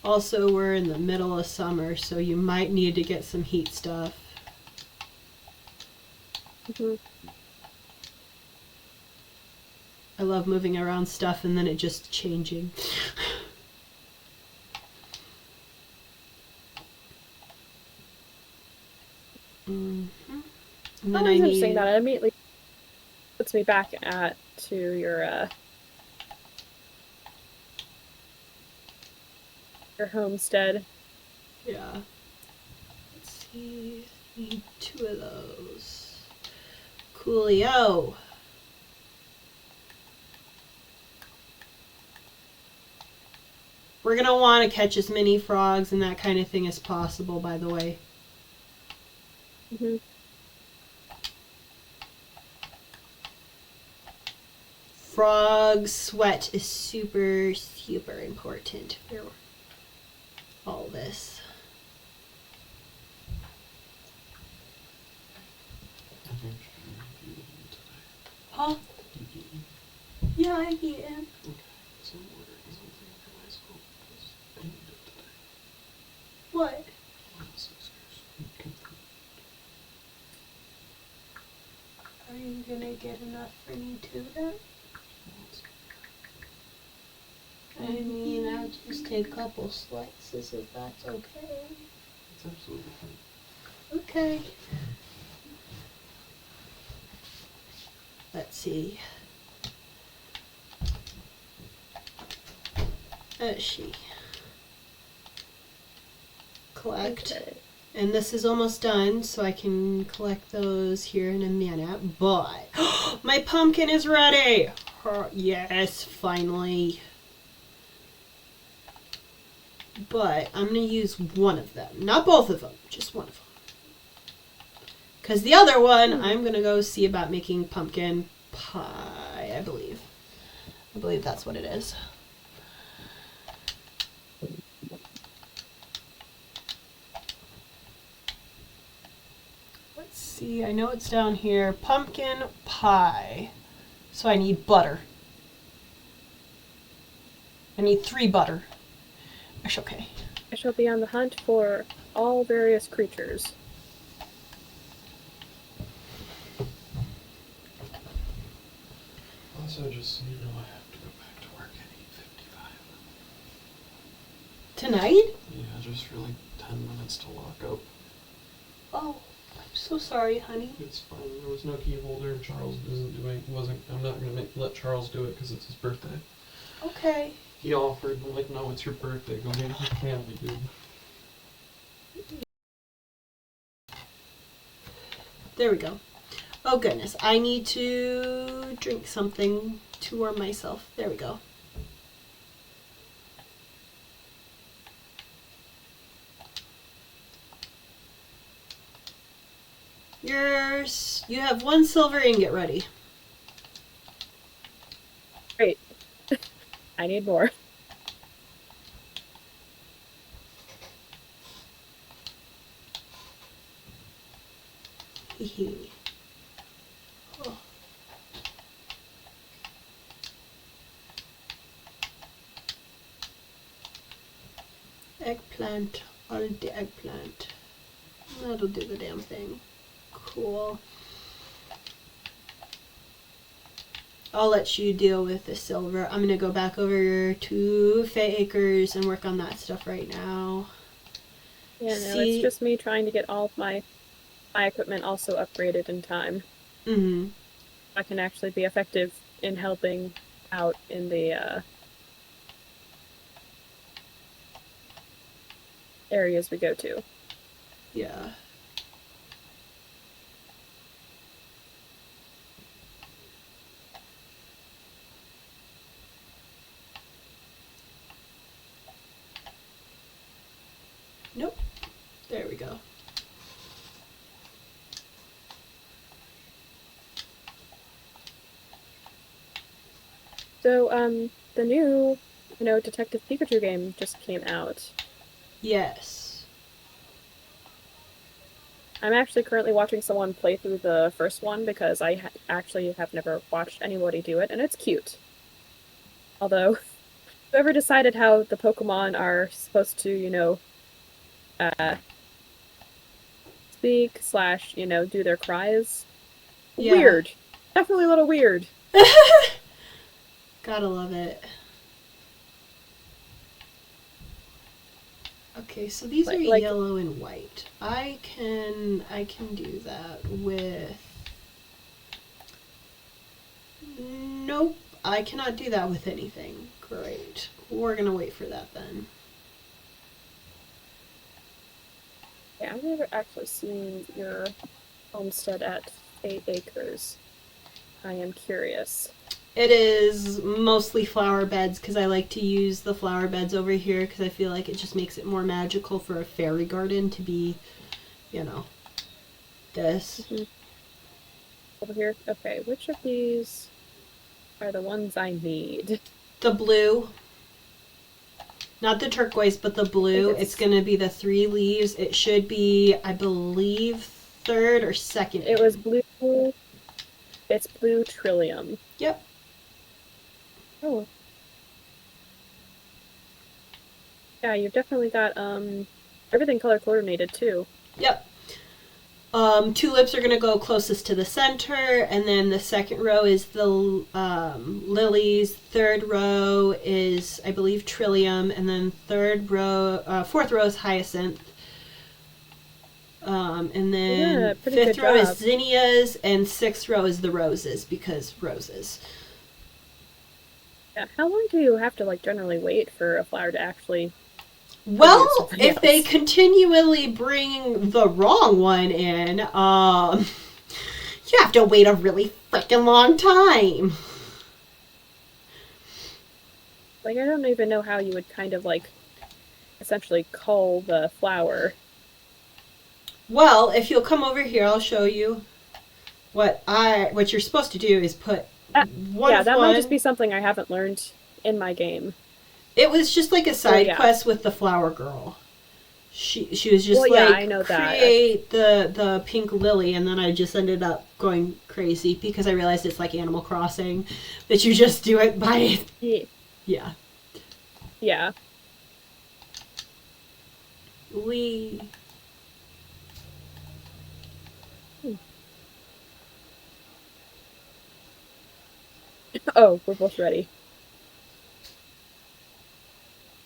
Also, we're in the middle of summer, so you might need to get some heat stuff. I love moving around stuff and then it just changing. And then I need... saying that, it immediately puts me back to your homestead. Yeah. Let's see. I need 2 of those. Coolio. We're going to want to catch as many frogs and that kind of thing as possible, by the way. Frog sweat is super, super important for all this. Huh? Yeah, I can. What? Are you gonna get enough for me too then? I mean, I'll just take a couple slices if that's okay. It's absolutely fine. Okay. Let's see. Let's see. Collect. Okay. And this is almost done, so I can collect those here in a minute. But my pumpkin is ready! Yes, finally. but I'm going to use one of them. Not both of them, just one of them. Because the other one, I'm going to go see about making pumpkin pie, I believe. I believe that's what it is. Let's see, I know it's down here. Pumpkin pie. So I need butter. I need 3 butter. Okay. I shall be on the hunt for all various creatures. Also, just so you know, I have to go back to work at 8:55. Tonight? Yeah, just for like 10 minutes to lock up. Oh, I'm so sorry, honey. It's fine. There was no key holder, and Charles I'm not gonna let Charles do it because it's his birthday. Okay. He offered, I'm like, no, it's your birthday. Go hang with your family, dude. There we go. Oh goodness, I need to drink something to warm myself. There we go. You have 1 silver ingot ready. Great. I need more. Oh. Eggplant. All the eggplant. That'll do the damn thing. Cool. I'll let you deal with the silver. I'm gonna go back over to Fay Acres and work on that stuff right now. Yeah, no, it's just me trying to get all of my equipment also upgraded in time. Mm-hmm. I can actually be effective in helping out in the areas we go to. Yeah. Nope. There we go. So, the new, Detective Pikachu game just came out. Yes. I'm actually currently watching someone play through the first one because I actually have never watched anybody do it, and it's cute. Although, whoever decided how the Pokemon are supposed to, speak / do their cries, Yeah. weird. Definitely a little weird. Gotta love it. Okay, so these are yellow and white. I can do that with... Nope, I cannot do that with anything. Great. We're gonna wait for that then. Yeah, I've never actually seen your homestead at 8 acres. I am curious. It is mostly flower beds because I like to use the flower beds over here because I feel like it just makes it more magical for a fairy garden to be, this. Mm-hmm. Over here? Okay, which of these are the ones I need? The blue. Not the turquoise, but the blue. It's going to be the 3 leaves. It should be, I believe, 3rd or 2nd. It was blue. It's blue Trillium. Yep. Oh. Yeah, you've definitely got everything color coordinated too. Yep. Tulips are going to go closest to the center, and then the 2nd row is the lilies. 3rd row is, I believe, Trillium, and then 4th row is hyacinth. And then 5th row is zinnias, and 6th row is the roses, because roses. Yeah, how long do you have to generally wait for a flower to actually... Well, if they continually bring the wrong one in, you have to wait a really freaking long time. I don't even know how you would kind of, essentially cull the flower. Well, if you'll come over here, I'll show you what you're supposed to do is put that might just be something I haven't learned in my game. It was just like a side quest with the flower girl. She was just I know create the pink lily, and then I just ended up going crazy because I realized it's like Animal Crossing, that you just do it by yeah. Oh, we're both ready.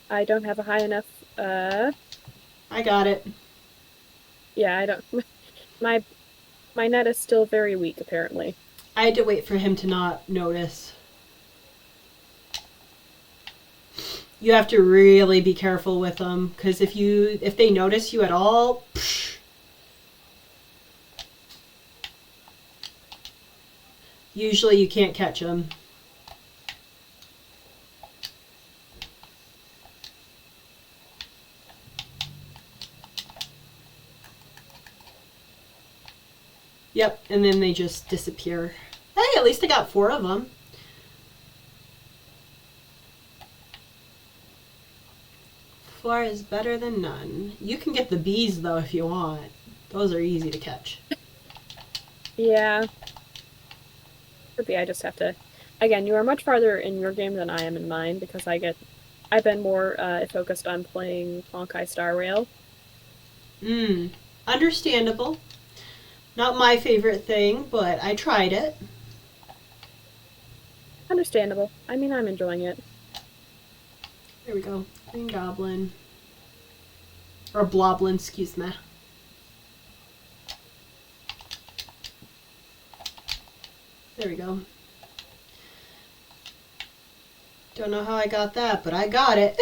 I don't have a high enough. I got it. Yeah, I don't. My net is still very weak, apparently. I had to wait for him to not notice. You have to really be careful with them, because if they notice you at all, usually you can't catch them. Yep, and then they just disappear. Hey, at least I got 4 of them. Four is better than none. You can get the bees, though, if you want. Those are easy to catch. Yeah. Maybe I just have to... Again, you are much farther in your game than I am in mine, because I've been more focused on playing Honkai Star Rail. Understandable. Not my favorite thing, but I tried it. Understandable. I mean, I'm enjoying it. There we go. Green Goblin. Or Bloblin, excuse me. There we go. Don't know how I got that, but I got it.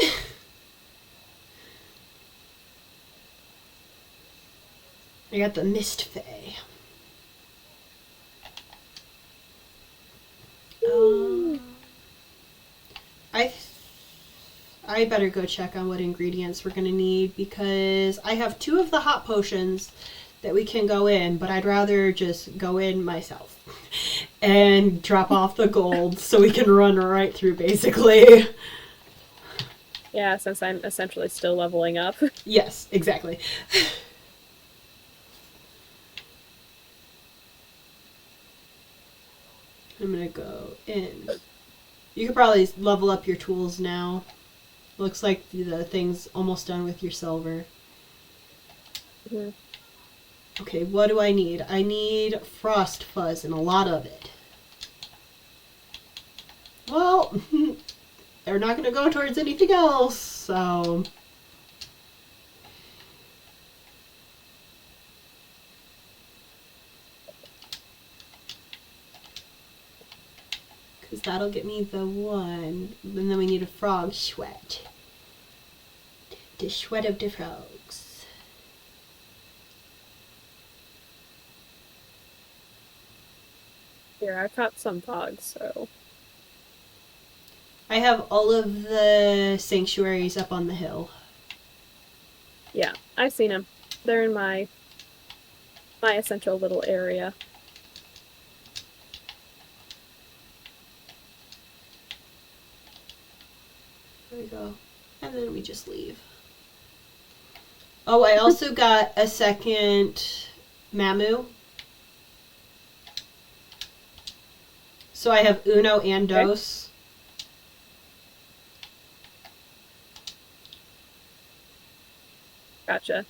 I got the Mist Fae. I better go check on what ingredients we're going to need, because I have 2 of the hot potions that we can go in, but I'd rather just go in myself and drop off the gold so we can run right through, basically. Yeah, since I'm essentially still leveling up. Yes, exactly. I'm gonna go in. You could probably level up your tools now. Looks like the thing's almost done with your silver. Mm-hmm. Okay, what do I need? I need frost fuzz and a lot of it. Well, they're not going to go towards anything else, so... Because that'll get me the 1. And then we need a frog sweat. The sweat of the frogs. Here, I caught some frogs, so... I have all of the sanctuaries up on the hill. Yeah, I've seen them. They're in my essential little area. There we go. And then we just leave. Oh, I also got a second Mamu. So I have Uno and Dos. Gotcha.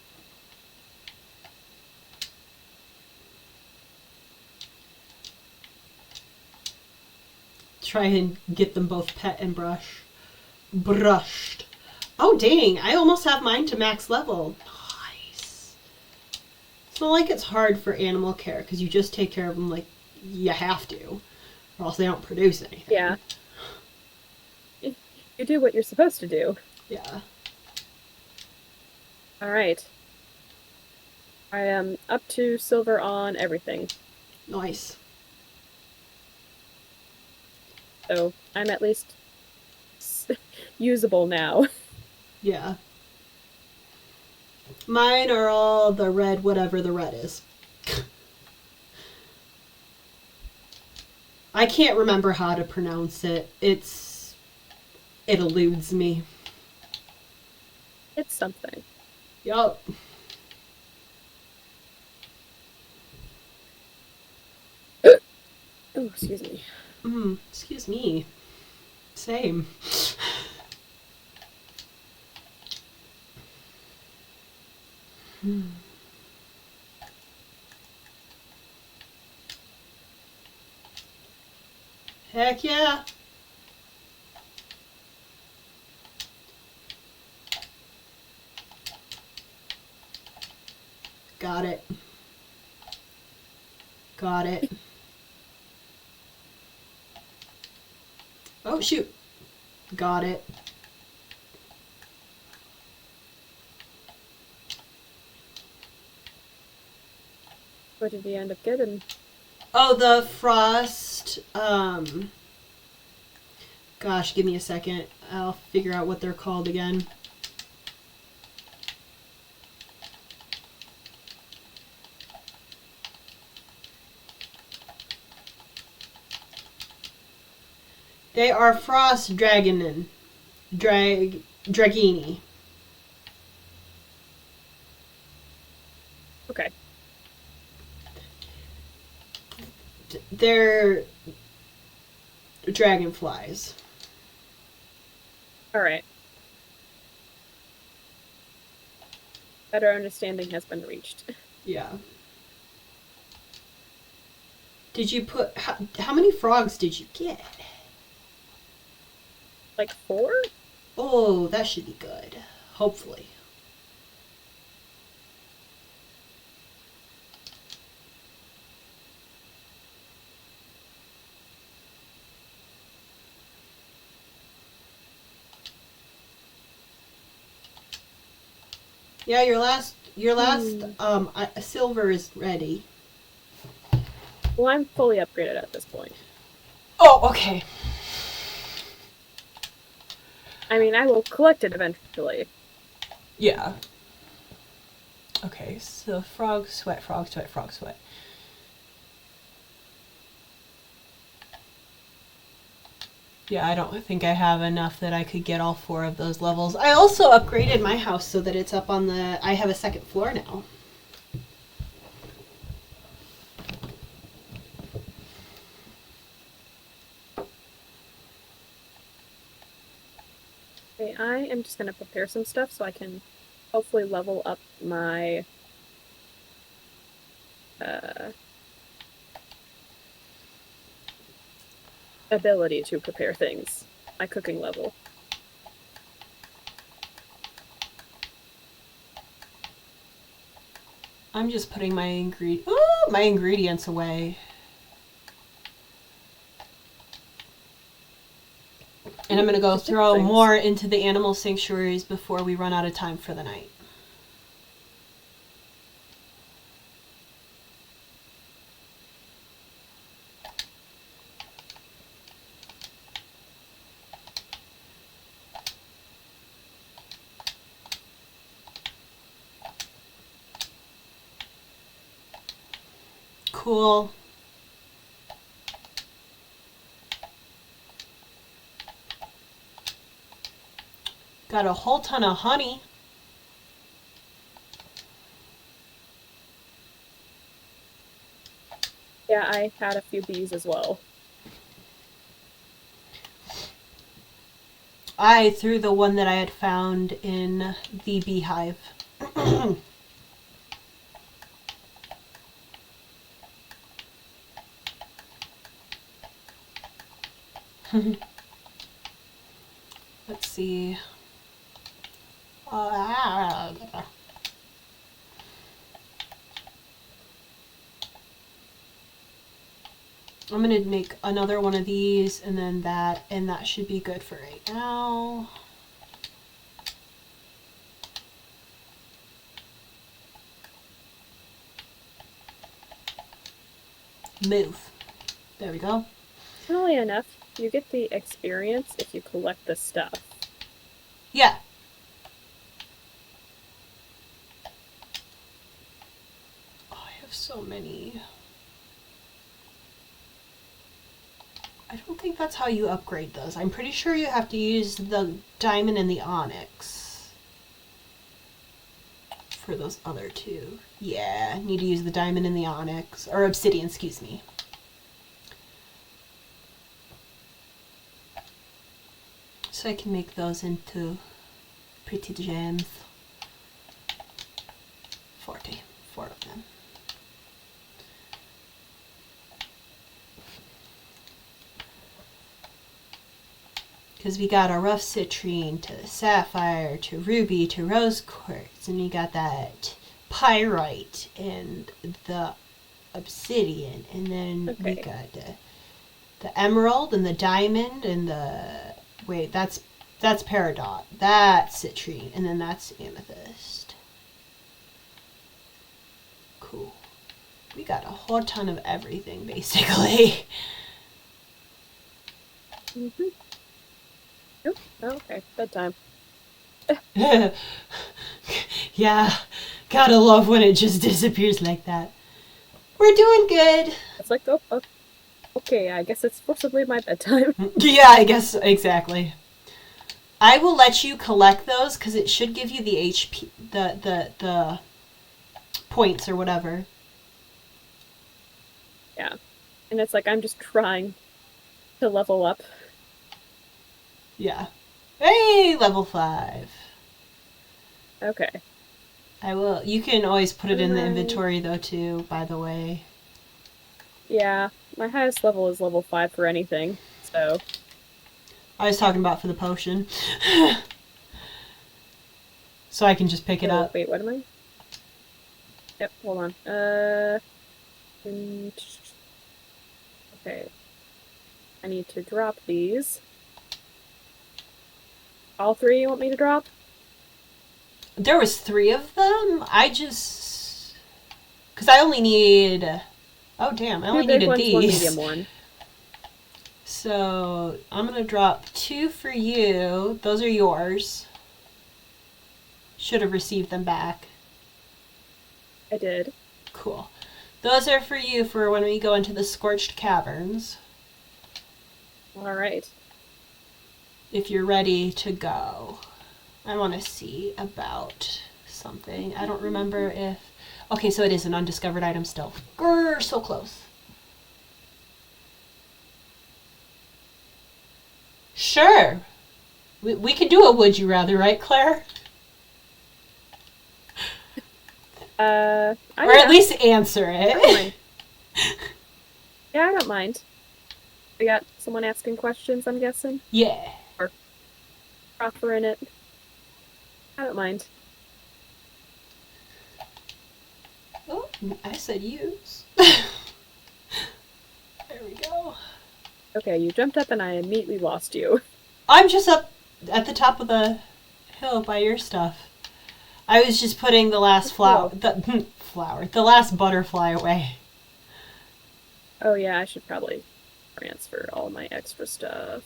Try and get them both pet and brushed. Oh, dang. I almost have mine to max level. Nice. It's not like it's hard for animal care, because you just take care of them like you have to, or else they don't produce anything. Yeah. You do what you're supposed to do. Yeah. Alright. I am up to silver on everything. Nice. So I'm at least usable now. Yeah. Mine are all the red, whatever the red is. I can't remember how to pronounce it. It eludes me. It's something. Yup. Oh, excuse me. Excuse me. Same. Heck yeah. Got it. Got it. Oh, shoot. Got it. What did we end up getting? Oh, the frost, gosh, give me a second. I'll figure out what they're called again. They are frost dragonin. Dragini. Okay. They're dragonflies. Alright. Better understanding has been reached. Yeah. Did you put... How many frogs did you get? Like 4? Oh, that should be good. Hopefully. Yeah, your last silver is ready. Well, I'm fully upgraded at this point. Oh, okay. I mean, I will collect it eventually. Yeah. Okay, so frog, sweat, frog, sweat, frog, sweat. Yeah, I don't think I have enough that I could get all 4 of those levels. I also upgraded my house so that it's up on the... I have a 2nd floor now. Okay, I am just going to prepare some stuff so I can hopefully level up my ability to prepare things. My cooking level. I'm just putting my ingredients away. And I'm going to go throw more into the animal sanctuaries before we run out of time for the night. Cool. Got a whole ton of honey. Yeah, I had a few bees as well. I threw the one that I had found in the beehive. Let's see. I'm going to make another one of these and then that, and that should be good for right now. Move. There we go. Funnily enough, you get the experience if you collect the stuff. Yeah. so many. I don't think that's how you upgrade those. I'm pretty sure you have to use the diamond and the onyx for those other two. Yeah, need to use the diamond and the onyx, or obsidian, excuse me. So I can make those into pretty gems. 4 of them. Because we got a rough citrine to sapphire to ruby to rose quartz, and we got that pyrite and the obsidian, and then we got the emerald and the diamond and the that's peridot, that's citrine, and then that's amethyst. Cool. We got a whole ton of everything basically. Mm-hmm. Oh, okay, bedtime. Yeah, gotta love when it just disappears like that. We're doing good. It's like, oh, okay, I guess it's forcibly my bedtime. Yeah, I guess, exactly. I will let you collect those, because it should give you the HP, the points or whatever. Yeah, and it's like I'm just trying to level up. Yeah. Hey, level 5. Okay. I will. You can always put it in the inventory, though, too, by the way. Yeah, my highest level is level 5 for anything, so... I was talking about for the potion. So I can just pick it up. Wait, what am I? Yep, hold on. Okay. I need to drop these. All 3 you want me to drop? There was 3 of them. I just... Because I only need... Oh, damn. I only needed these. 1 medium one. So, I'm going to drop 2 for you. Those are yours. Should have received them back. I did. Cool. Those are for you for when we go into the Scorched Caverns. Alright. If you're ready to go. I want to see about something. I don't remember if... Okay, so it is an undiscovered item still. Grrr, so close. Sure. We could do a would you rather, right, Claire? Or at least answer it. I don't mind. Yeah, I don't mind. We got someone asking questions, I'm guessing? Yeah. Or proffering it. I don't mind. Oh, I said use. There we go. Okay, you jumped up and I immediately lost you. I'm just up at the top of the hill by your stuff. I was just putting the last the last butterfly away. Oh yeah, I should probably transfer all my extra stuff.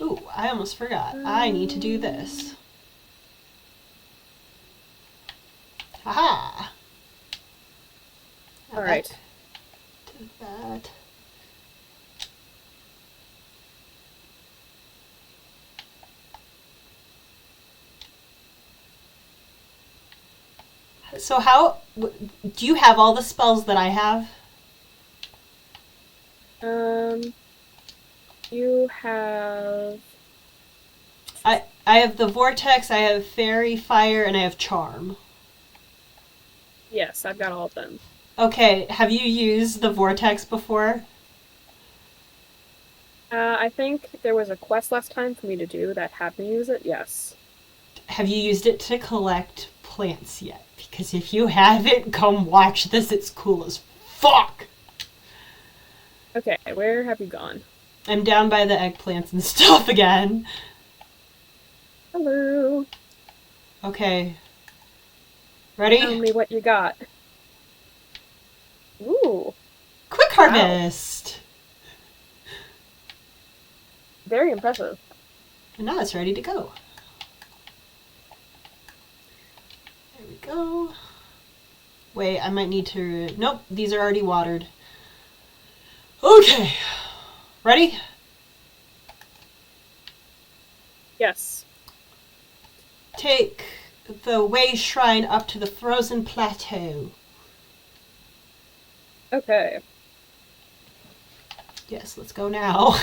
Ooh, I almost forgot. I need to do this. Haha! Alright. Do that. So how... Do you have all the spells that I have? You have... I have the Vortex, I have Fairy, Fire, and I have Charm. Yes, I've got all of them. Okay, have you used the Vortex before? I think there was a quest last time for me to do that had me use it, yes. Have you used it to collect plants yet? Because if you haven't, come watch this, it's cool as fuck! Okay, where have you gone? I'm down by the eggplants and stuff again. Hello. Okay. Ready? Tell me what you got. Ooh. Quick harvest! Wow. Very impressive. And now it's ready to go. There we go. Wait, I might need to... Nope, these are already watered. Okay. Ready? Yes. Take the way shrine up to the frozen plateau. Okay. Yes, let's go now.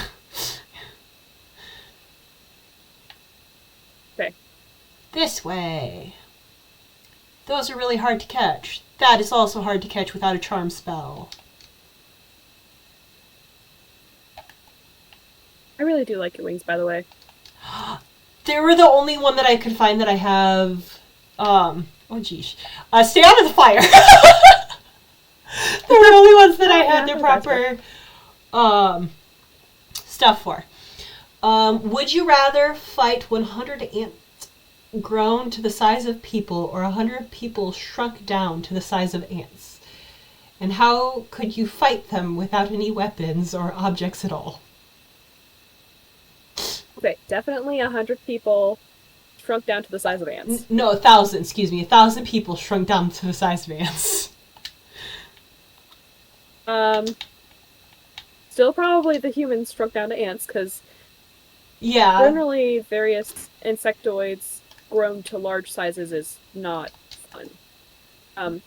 Okay. This way. Those are really hard to catch. That is also hard to catch without a charm spell. I really do like your wings, by the way. They were the only one that I could find that I have. Oh geez. Stay out of the fire. They were the only ones that I had the proper stuff for. Would you rather fight 100 ants grown to the size of people or 100 people shrunk down to the size of ants? And how could you fight them without any weapons or objects at all? Okay, definitely 100 people shrunk down to the size of ants. No, 1,000, excuse me. 1,000 people shrunk down to the size of ants. Still probably the humans shrunk down to ants, because generally various insectoids grown to large sizes is not fun.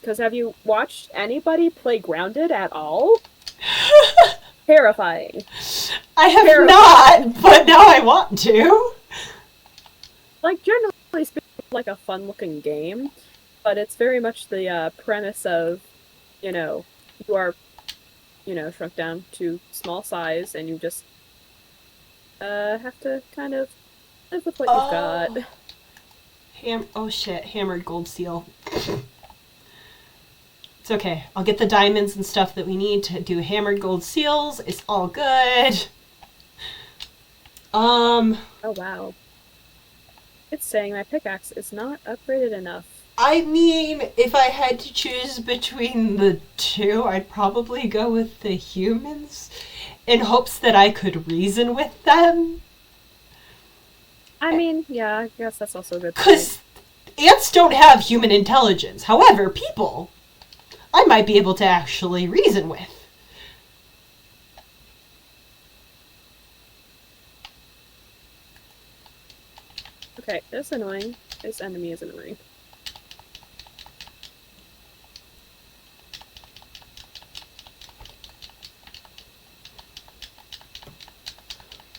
Because have you watched anybody play Grounded at all? Terrifying. I have not, but now I want to. Like, generally speaking, like a fun-looking game, but it's very much the premise of, you are, shrunk down to small size, and you just have to kind of live with what you've got. Oh shit, hammered gold seal. It's okay. I'll get the diamonds and stuff that we need to do hammered gold seals. It's all good. Oh wow. It's saying my pickaxe is not upgraded enough. I mean, if I had to choose between the two, I'd probably go with the humans in hopes that I could reason with them. I mean, yeah, I guess that's also a good point. Because ants don't have human intelligence. However, people, I might be able to actually reason with. Okay, that's annoying. This enemy is annoying.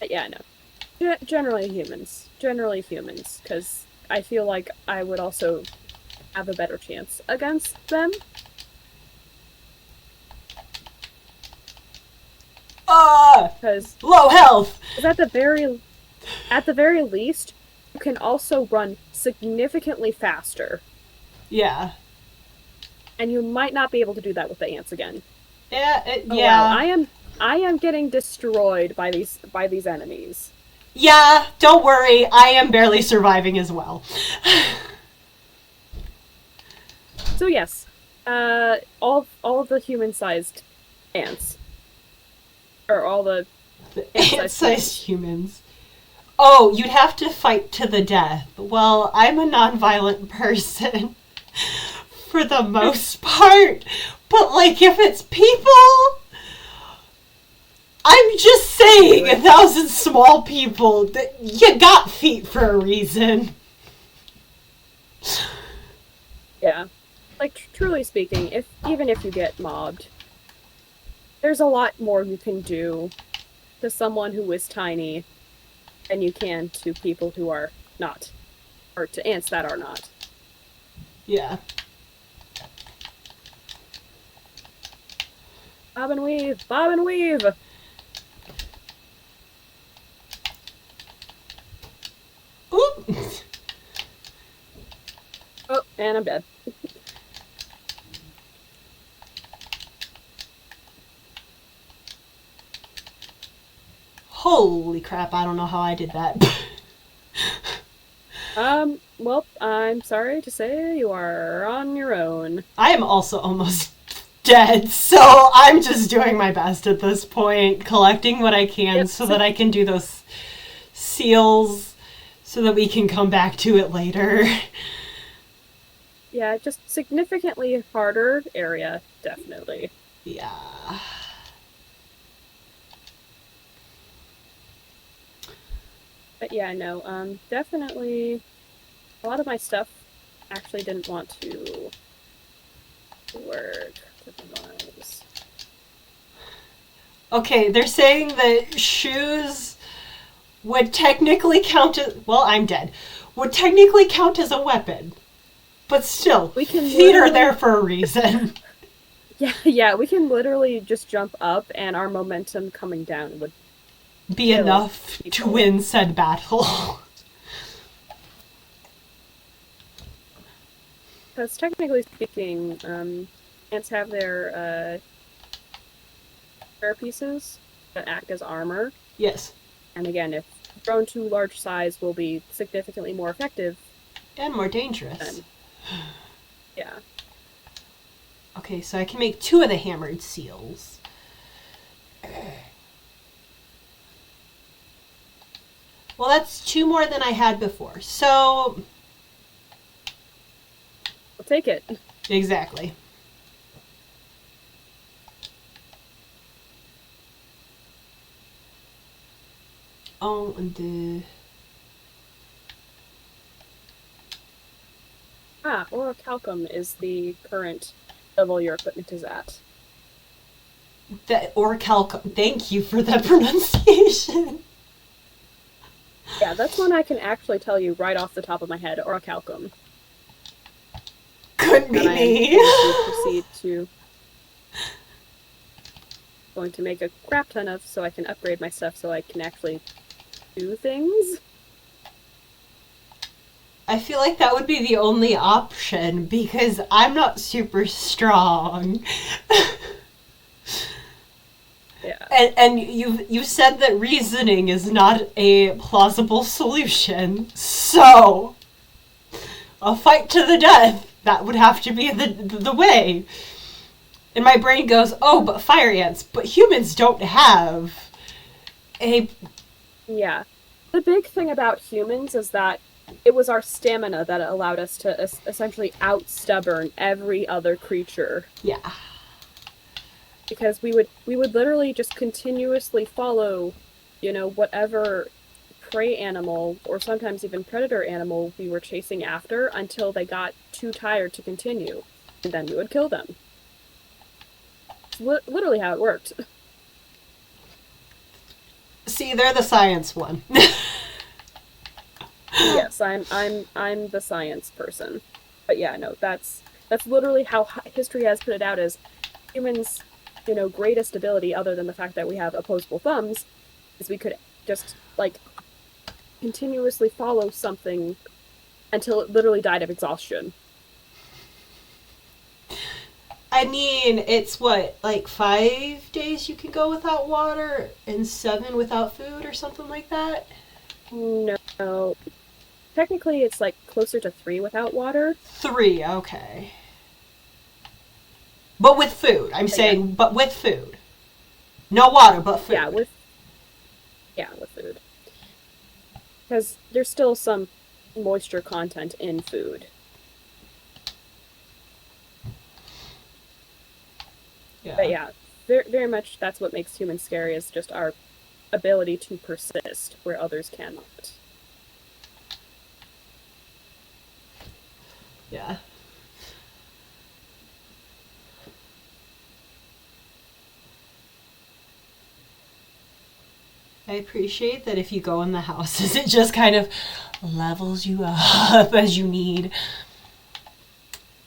But yeah, no. Generally humans. Generally humans, because I feel like I would also have a better chance against them. Because low health. At the very least, you can also run significantly faster. Yeah. And you might not be able to do that with the ants again. Yeah. Wow. I am getting destroyed by these enemies. Yeah, don't worry. I am barely surviving as well. So yes, all of the human-sized ants, or all the ant-sized humans. Oh, you'd have to fight to the death. Well, I'm a non-violent person for the most part, but like if it's people, I'm just saying 1,000 small people that you got feet for a reason. Yeah. Like, truly speaking, even if you get mobbed, there's a lot more you can do to someone who is tiny than you can to people who are not. Or to ants that are not. Yeah. Bob and weave! Bob and weave! Oop! Oh, and I'm dead. Holy crap, I don't know how I did that. Well, I'm sorry to say you are on your own. I am also almost dead, so I'm just doing my best at this point, collecting what I can so that I can do those seals so that we can come back to it later. Yeah, just significantly harder area, definitely. Yeah. But yeah, no, definitely a lot of my stuff actually didn't want to work. Okay, they're saying that shoes would technically count as, well, I'm dead. Would technically count as a weapon. But still, We can feet are there for a reason. Yeah, we can literally just jump up and our momentum coming down would be enough to win said battle. Because technically speaking, ants have their pieces that act as armor. Yes. And again, if grown to large size, will be significantly more effective. And more dangerous. Yeah. Okay, so I can make 2 of the hammered seals. Well, that's 2 more than I had before. So... I'll take it. Exactly. Oh, and the... Orichalcum is the current level your equipment is at. The orichalcum. Thank you for that pronunciation. Yeah, that's one I can actually tell you right off the top of my head. Orichalcum. Couldn't be me. Going to make a crap ton of so I can upgrade my stuff so I can actually do things. I feel like that would be the only option because I'm not super strong. Yeah. And you said that reasoning is not a plausible solution. So, a fight to the death, that would have to be the way. And my brain goes, oh, but fire ants, but humans don't have a... Yeah. The big thing about humans is that it was our stamina that allowed us to essentially out-stubborn every other creature. Yeah. Because we would literally just continuously follow, whatever prey animal, or sometimes even predator animal we were chasing after until they got too tired to continue. And then we would kill them. It's literally how it worked. See, they're the science one. Yes, I'm the science person. But yeah, no, that's literally how history has put it out as humans, greatest ability other than the fact that we have opposable thumbs is we could just continuously follow something until it literally died of exhaustion. I mean, it's what, 5 days you can go without water and 7 without food or something like that? No. Technically, it's closer to 3 without water. 3, okay. But with food. I'm saying, but with food. No water, but food. Yeah, with food. Because there's still some moisture content in food. Yeah. But yeah, very, very much that's what makes humans scary is just our ability to persist where others cannot. Yeah. I appreciate that if you go in the houses, it just kind of levels you up as you need.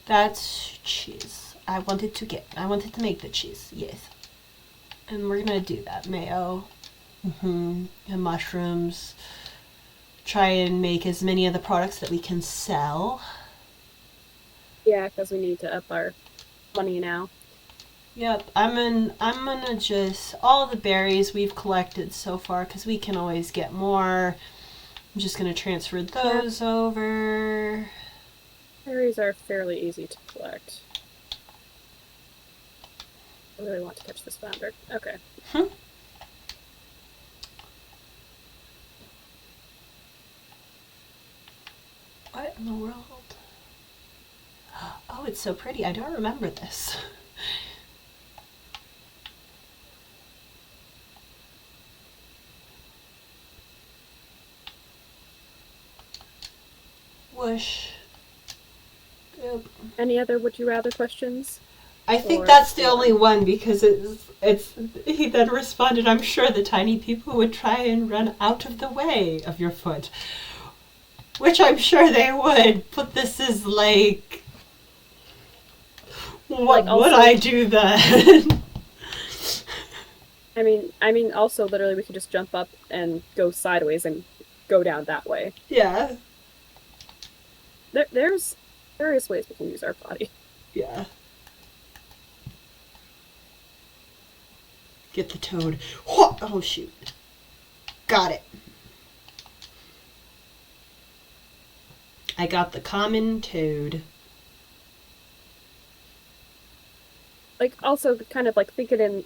That's cheese. I wanted to make the cheese, yes. And we're gonna do that. Mayo. And mushrooms. Try and make as many of the products that we can sell. Yeah, because we need to up our money now. Yep, I'm gonna just all the berries we've collected so far because we can always get more. I'm just gonna transfer those over. Berries are fairly easy to collect. I really want to catch this flounder. Okay. What in the world? Oh, it's so pretty. I don't remember this. Whoosh. Yep. Any other would you rather questions? I think that's the only one because it's he then responded, I'm sure the tiny people would try and run out of the way of your foot. Which I'm sure they would, but this is like what like also, would I do then? I mean also literally we could just jump up and go sideways and go down that way. Yeah. There's various ways we can use our body. Yeah. Get the toad. Oh, shoot. Got it. I got the common toad. Like, also kind of like think of it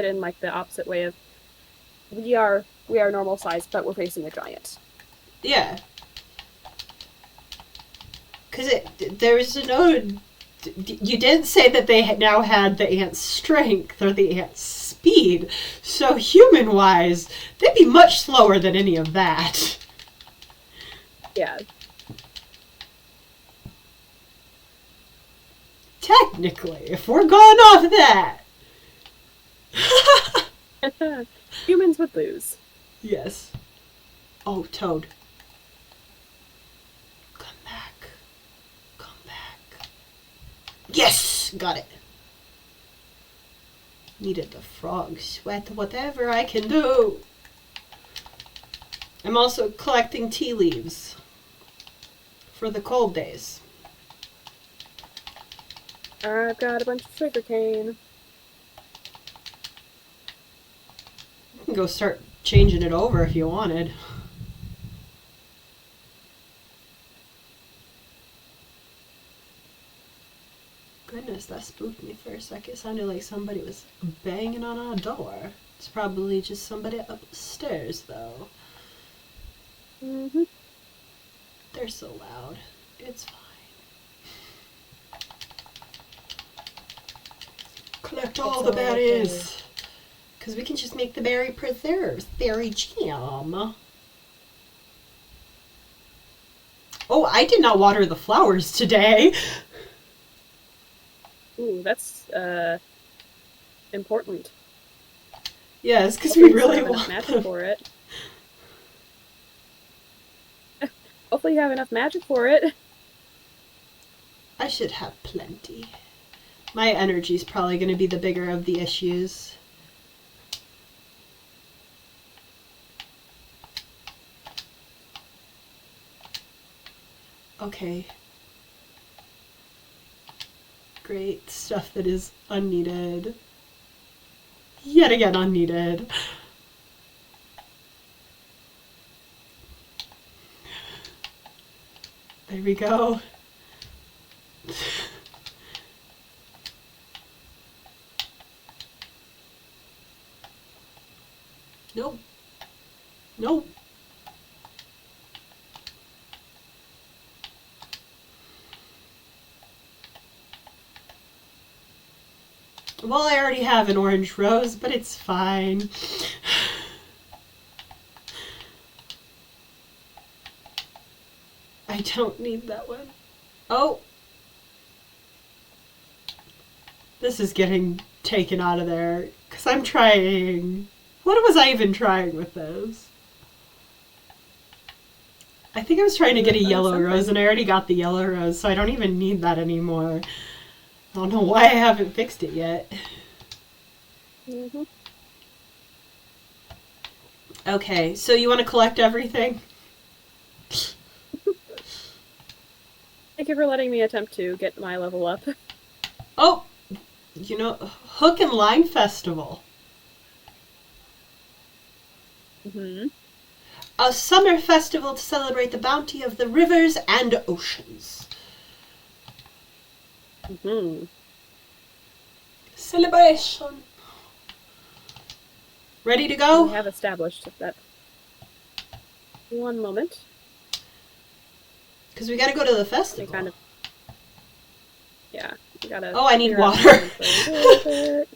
in like the opposite way of we are normal size, but we're facing a giant. Yeah. Because there's no... You didn't say that they now had the ant's strength or the ant's speed. So human-wise, they'd be much slower than any of that. Yeah. Technically, if we're going off that. Humans would lose. Yes. Oh, toad. Come back. Come back. Yes! Got it. Needed the frog sweat, whatever I can do. I'm also collecting tea leaves for the cold days. I've got a bunch of sugarcane. You can go start changing it over if you wanted. Goodness, that spooked me for a second. It sounded like somebody was banging on our door. It's probably just somebody upstairs, though. Mm-hmm. They're so loud. It's fine. Collect all the berries. Because we can just make the berry preserves. Berry jam. Oh, I did not water the flowers today. Ooh, that's important. Yes, because we really have want enough magic them. for it. Hopefully you have enough magic for it. I should have plenty. My energy's probably going to be the bigger of the issues. Okay. Great stuff that is unneeded. Yet again unneeded. There we go. Nope. Nope. Well, I already have an orange rose, but it's fine. I don't need that one. Oh! This is getting taken out of there, because I'm trying... What was I even trying with this? I think I was trying to get a yellow rose, and I already got the yellow rose, so I don't even need that anymore. I don't know why I haven't fixed it yet. Mm-hmm. Okay, so you want to collect everything? Thank you for letting me attempt to get my level up. Oh! You know, Hook and Line Festival. Mm-hmm. A summer festival to celebrate the bounty of the rivers and oceans. Mm-hmm. Celebration. Ready to go? We have established that. One moment. Because we gotta go to the festival. Yeah, you gotta. Oh, I need figure out water. how to work it.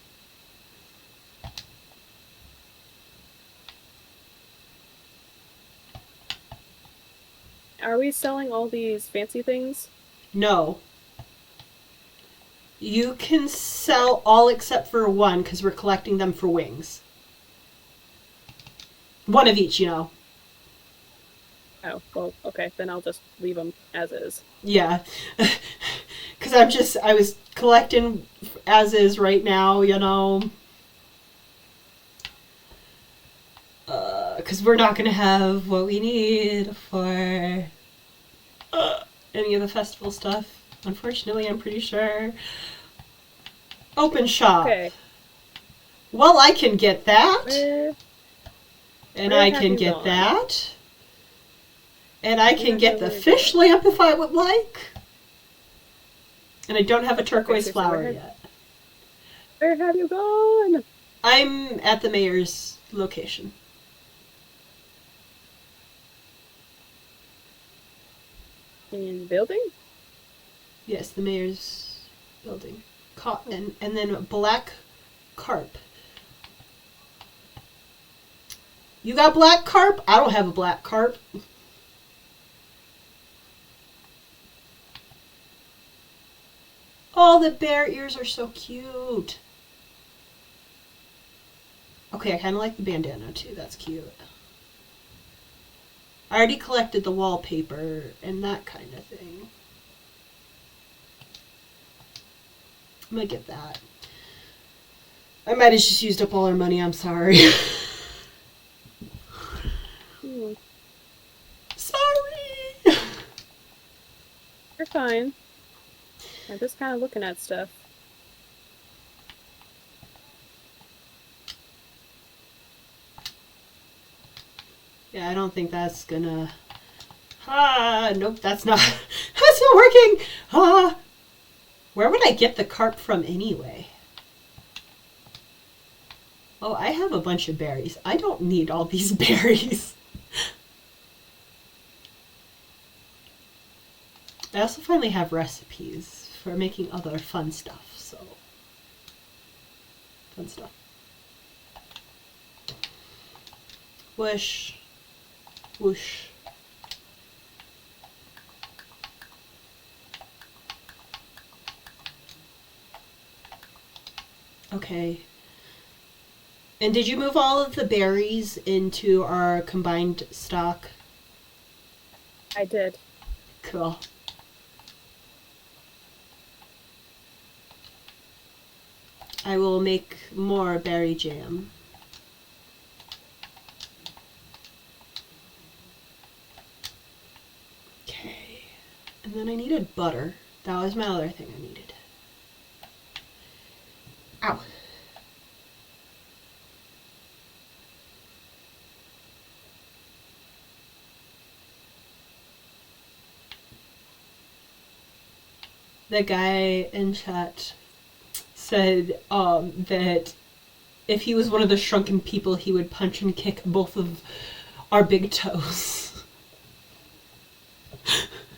Are we selling all these fancy things? No. You can sell all except for one because we're collecting them for wings. One of each, you know. Oh, well, okay, then I'll just leave them as is. Yeah. Because I was collecting as is right now, you know. Because we're not going to have what we need for any of the festival stuff. Unfortunately, I'm pretty sure. Open shop. Okay. Well, I can get that. And where I have can you get gone? that. And I can Where get have the you fish gone? lamp if I would like. And I don't have a turquoise so flower where have- yet. Where have you gone? I'm at the mayor's location. In building? Yes, the mayor's building. And then black carp. You got black carp? I don't have a black carp. Oh, the bear ears are so cute. Okay, I kind of like the bandana too. That's cute. I already collected the wallpaper and that kind of thing. I'm gonna get that. I might have just used up all our money. I'm sorry. Sorry. You're fine. I'm just kind of looking at stuff. Yeah, I don't think that's gonna... nope, that's not... That's not working! Where would I get the carp from anyway? Oh, I have a bunch of berries. I don't need all these berries. I also finally have recipes for making other fun stuff, so... Fun stuff. Whoosh. Whoosh. Okay. And did you move all of the berries into our combined stock? I did. Cool. I will make more berry jam. Okay. And then I needed butter. That was my other thing I needed. Ow. The guy in chat said that if he was one of the shrunken people, he would punch and kick both of our big toes.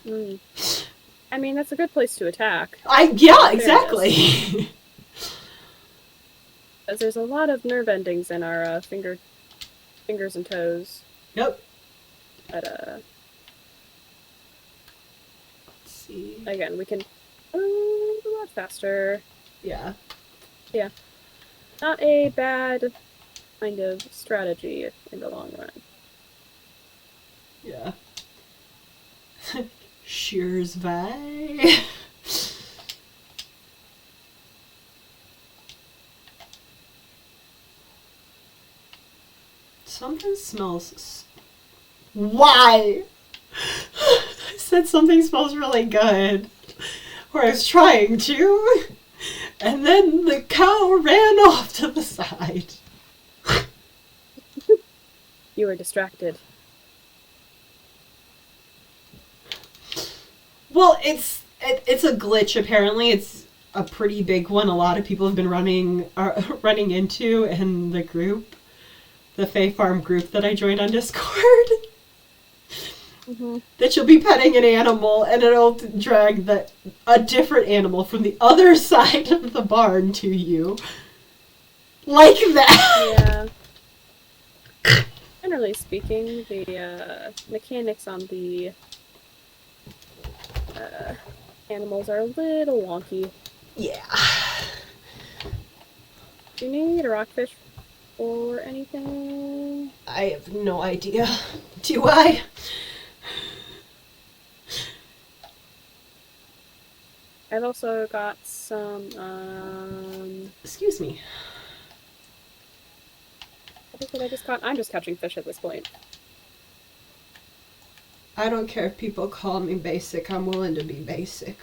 I mean, that's a good place to attack. Yeah, exactly. Because there's a lot of nerve endings in our fingers and toes. Yep. But let's see. Again, we can a lot faster. Yeah. Yeah. Not a bad kind of strategy in the long run. Yeah. Cheers, bye. Something smells... Why? I said something smells really good. Or I was trying to. And then the cow ran off to the side. You were distracted. Well, it's a glitch apparently. It's a pretty big one. A lot of people have been running into in the group, the Fae Farm group that I joined on Discord. that you'll be petting an animal and it'll drag a different animal from the other side of the barn to you. Like that. Yeah. Generally speaking, the mechanics on the animals are a little wonky. Yeah. Do you need a rockfish or anything? I have no idea. Do I? I've also got some, Excuse me. What I just caught? I'm just catching fish at this point. I don't care if people call me basic. I'm willing to be basic.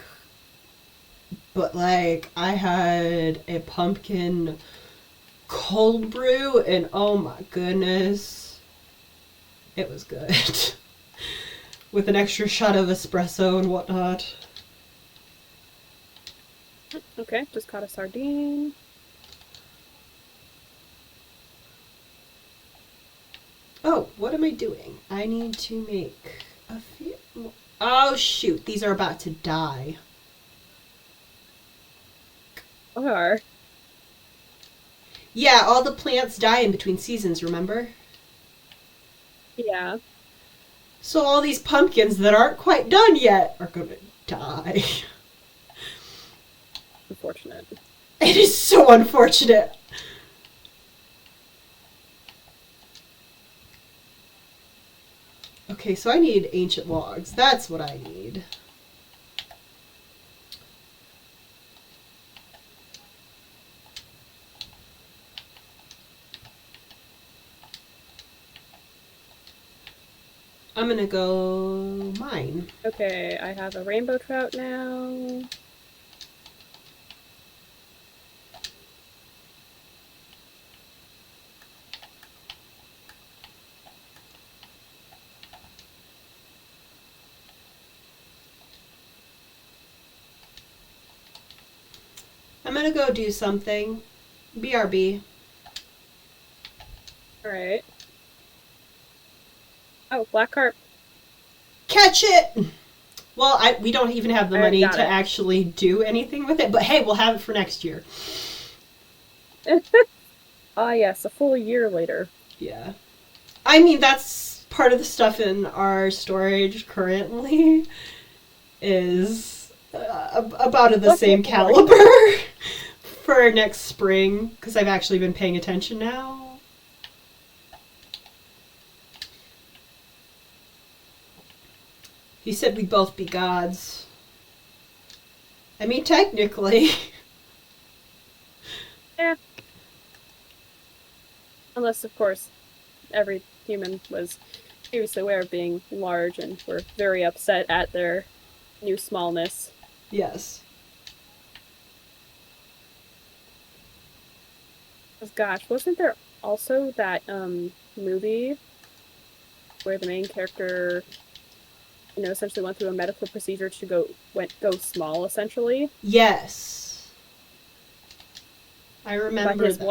But, like, I had a pumpkin cold brew, and oh my goodness, it was good. With an extra shot of espresso and whatnot. Okay, just caught a sardine. Oh, what am I doing? I need to make a few more. Oh, shoot. These are about to die. Are? Yeah, all the plants die in between seasons, remember? Yeah. So all these pumpkins that aren't quite done yet are gonna die. Unfortunate. It is so unfortunate. Okay, so I need ancient logs. That's what I need. I'm gonna go mine. Okay, I have a rainbow trout now. I'm gonna go do something. BRB. Alright. Oh, black carp. Catch it! Well, we don't even have the money to it. actually do anything with it, but hey, we'll have it for next year. Ah, yes, a full year later. Yeah. I mean, that's part of the stuff in our storage currently is about of the same caliber for next spring, because I've actually been paying attention now. He said we'd both be gods. I mean, technically. Yeah. Unless, of course, every human was previously aware of being large and were very upset at their new smallness. Yes. Gosh, wasn't there also that movie where the main character, essentially went through a medical procedure to go small, essentially? Yes. I remember but his that.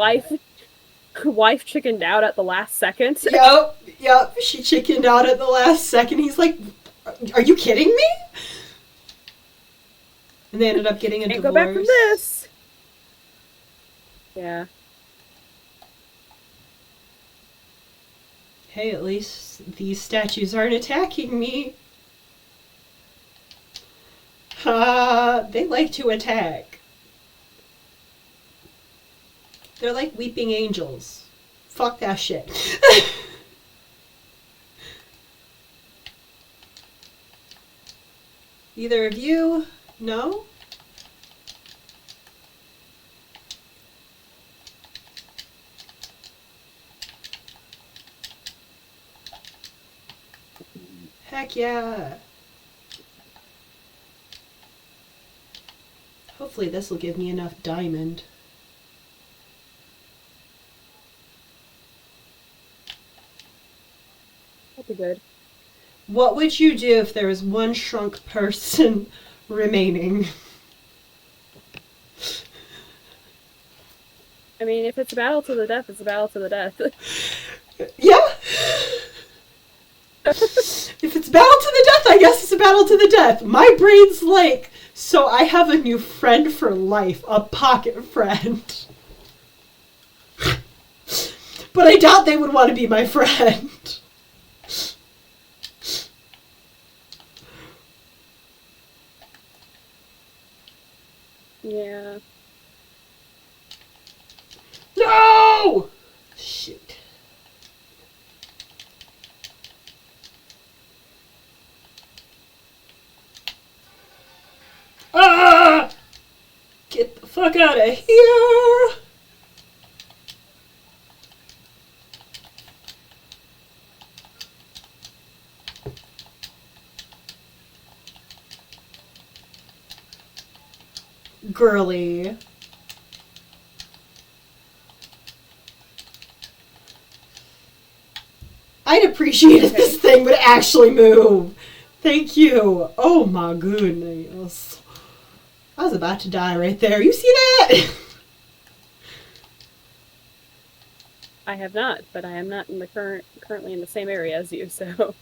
wife chickened out at the last second. Yep, she chickened out at the last second. He's like, are you kidding me? And they ended up getting a divorce. Can't go back from this. Yeah. Hey, at least these statues aren't attacking me. They like to attack. They're like weeping angels. Fuck that shit. Either of you? No? Heck yeah. Hopefully this will give me enough diamond. That'd be good. What would you do if there was one shrunk person remaining? I mean, if it's a battle to the death, it's a battle to the death. Yeah. If it's battle to battle to the death. My brain's like, so I have a new friend for life, a pocket friend. But I doubt they would want to be my friend. Yeah. No! Shoot. Ah! Get the fuck out of here! Girly. I'd appreciate if this thing would actually move. Thank you. Oh my goodness. I was about to die right there. You see that? I have not, but I am not in the currently in the same area as you, so.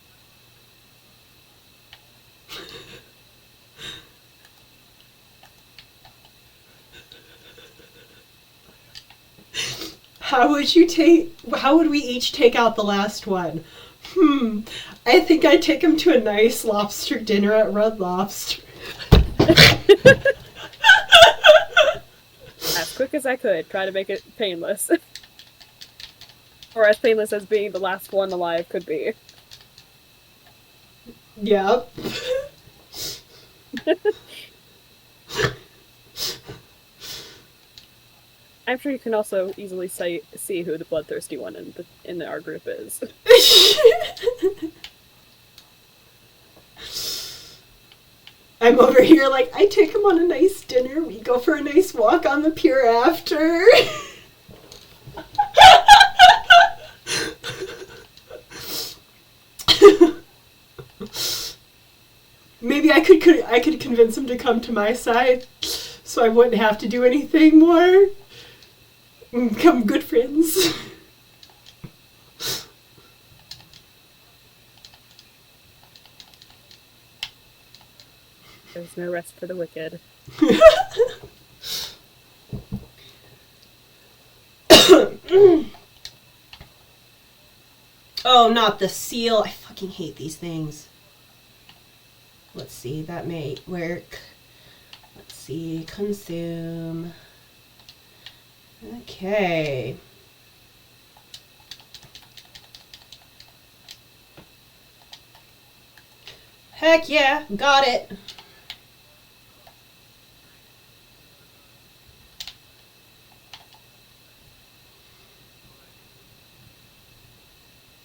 How would we each take out the last one? I think I'd take him to a nice lobster dinner at Red Lobster. As quick as I could, try to make it painless. Or as painless as being the last one alive could be. Yep. I'm sure you can also easily see who the bloodthirsty one in our group is. I'm over here like, I take him on a nice dinner, we go for a nice walk on the pier after. Maybe I could convince him to come to my side so I wouldn't have to do anything more. Become good friends. There's no rest for the wicked. Oh, not the seal. I fucking hate these things. Let's see, that may work. Let's see, consume. Okay. Heck yeah, got it.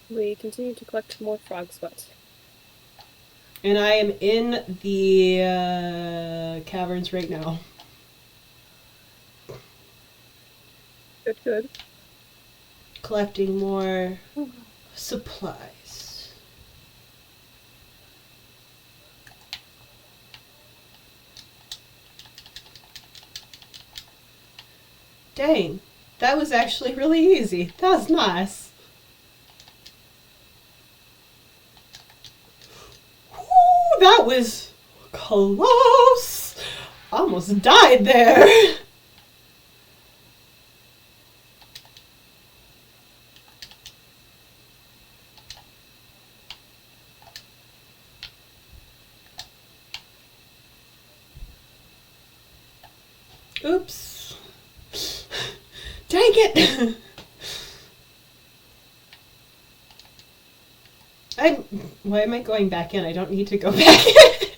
We continue to collect more frog sweat. And I am in the caverns right now. Good, good. Collecting more supplies. Dang, that was actually really easy. That was nice. Ooh, that was close. Almost died there. Oops. Dang it! Why am I going back in? I don't need to go back in.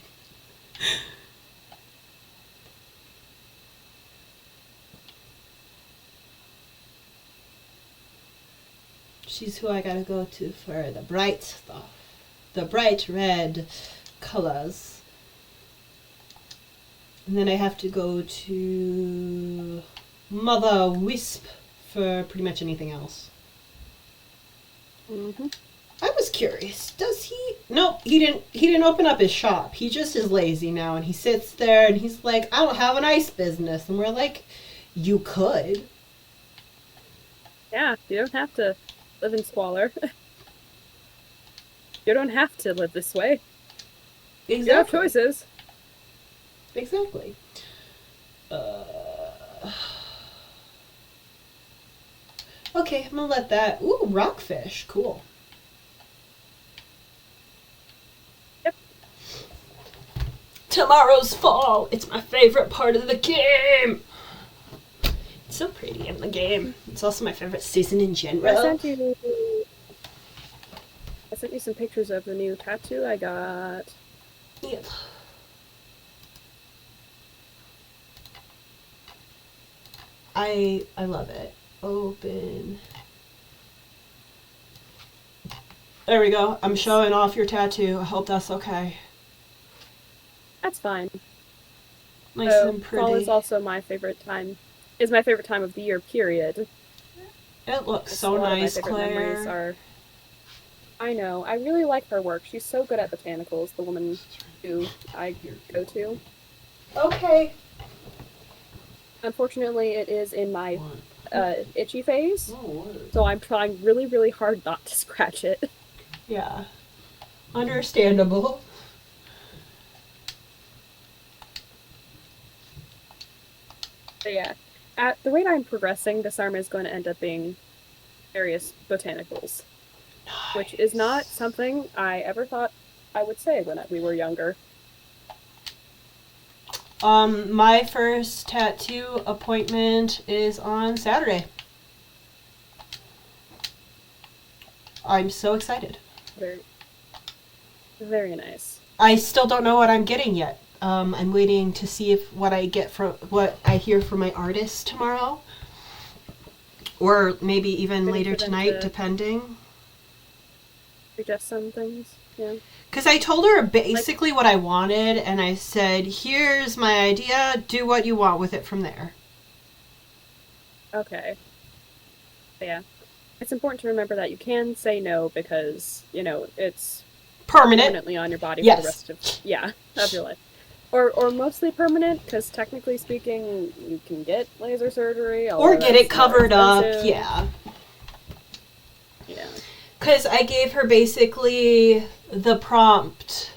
She's who I gotta go to for the bright stuff. The bright red colors. And then I have to go to Mother Wisp for pretty much anything else. Mm-hmm. I was curious. Does he? No, he didn't open up his shop. He just is lazy now, and he sits there and he's like, I don't have an ice business. And we're like, you could. Yeah, you don't have to live in squalor. You don't have to live this way. Exactly. You have choices. Exactly. Okay, I'm gonna let that. Ooh, rockfish. Cool. Yep. Tomorrow's fall. It's my favorite part of the game. It's so pretty in the game. It's also my favorite season in general. I sent you some pictures of the new tattoo I got. Yep. I love it. Open. There we go. I'm showing off your tattoo. I hope that's okay. That's fine. Nice and pretty. Fall is also my favorite time. Is my favorite time of the year. Period. It looks so nice, Claire. I know. I really like her work. She's so good at botanicals. The woman who I go to. Okay. Unfortunately, it is in my itchy phase, so I'm trying really, really hard not to scratch it. Yeah. Understandable. But yeah, at the rate I'm progressing, this arm is going to end up being various botanicals, Nice. which is not something I ever thought I would say when we were younger. My first tattoo appointment is on Saturday. I'm so excited. Very, very nice. I still don't know what I'm getting yet. I'm waiting to see if what I hear from my artist tomorrow, or maybe even later tonight, depending. Suggest some things, yeah. Because I told her basically what I wanted, and I said, "Here's my idea. Do what you want with it from there." Okay. But yeah. It's important to remember that you can say no because, it's permanently on your body for the rest of your life. Or mostly permanent, because technically speaking, you can get laser surgery. Or get it covered up, yeah. Yeah. Because I gave her basically the prompt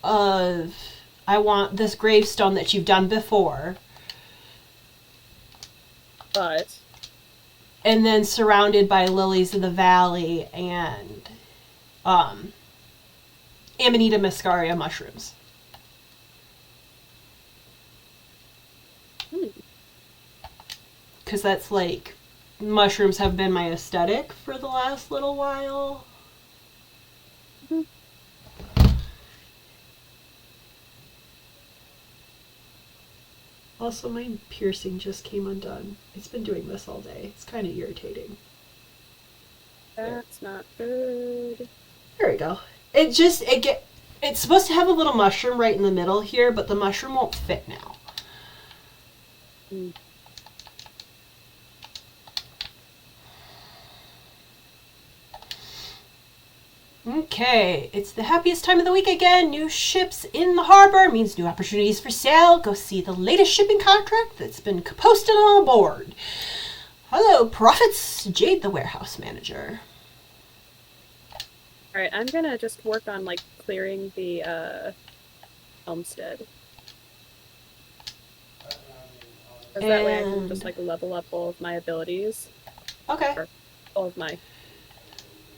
of, I want this gravestone that you've done before. But... And then surrounded by lilies of the valley and Amanita muscaria mushrooms. Because that's like, mushrooms have been my aesthetic for the last little while. Mm-hmm. Also, my piercing just came undone. It's been doing this all day. It's kind of irritating. That's not good. There we go. It's supposed to have a little mushroom right in the middle here, but the mushroom won't fit now. Mm. Okay, it's the happiest time of the week again. New ships in the harbor means new opportunities for sale. Go see the latest shipping contract that's been posted on board. Hello, Profits. Jade, the warehouse manager. Alright, I'm gonna just work on, clearing the, homestead. Because that way I can just, level up all of my abilities. Okay. Or all of my...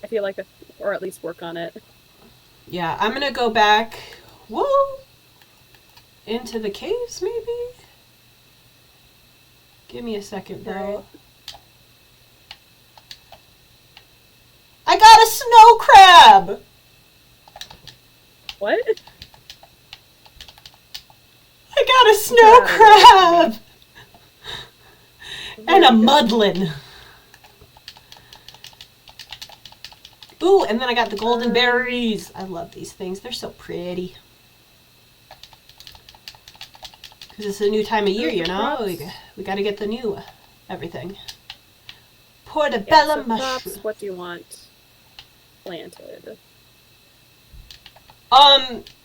I feel like, or at least work on it. Yeah, I'm gonna go back, into the caves, maybe? Give me a second, bro. Right. I got a snow crab! What? I got a snow crab! And a mudlin. Ooh, and then I got the golden berries. I love these things. They're so pretty. Because it's a new time of year, you know? We got to get the new everything. Portobello mushroom. What do you want planted?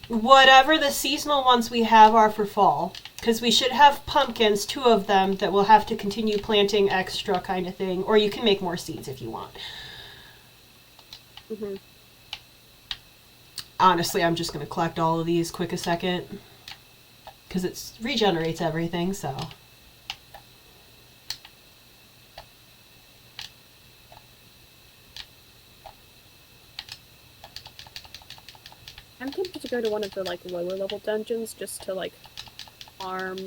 Whatever the seasonal ones we have are for fall. Because we should have pumpkins, 2 of them, that we'll have to continue planting extra kind of thing. Or you can make more seeds if you want. Mm-hmm. Honestly, I'm just going to collect all of these quick a second. Because it regenerates everything, so... I'm tempted to go to one of the, like, lower level dungeons just to, like, farm,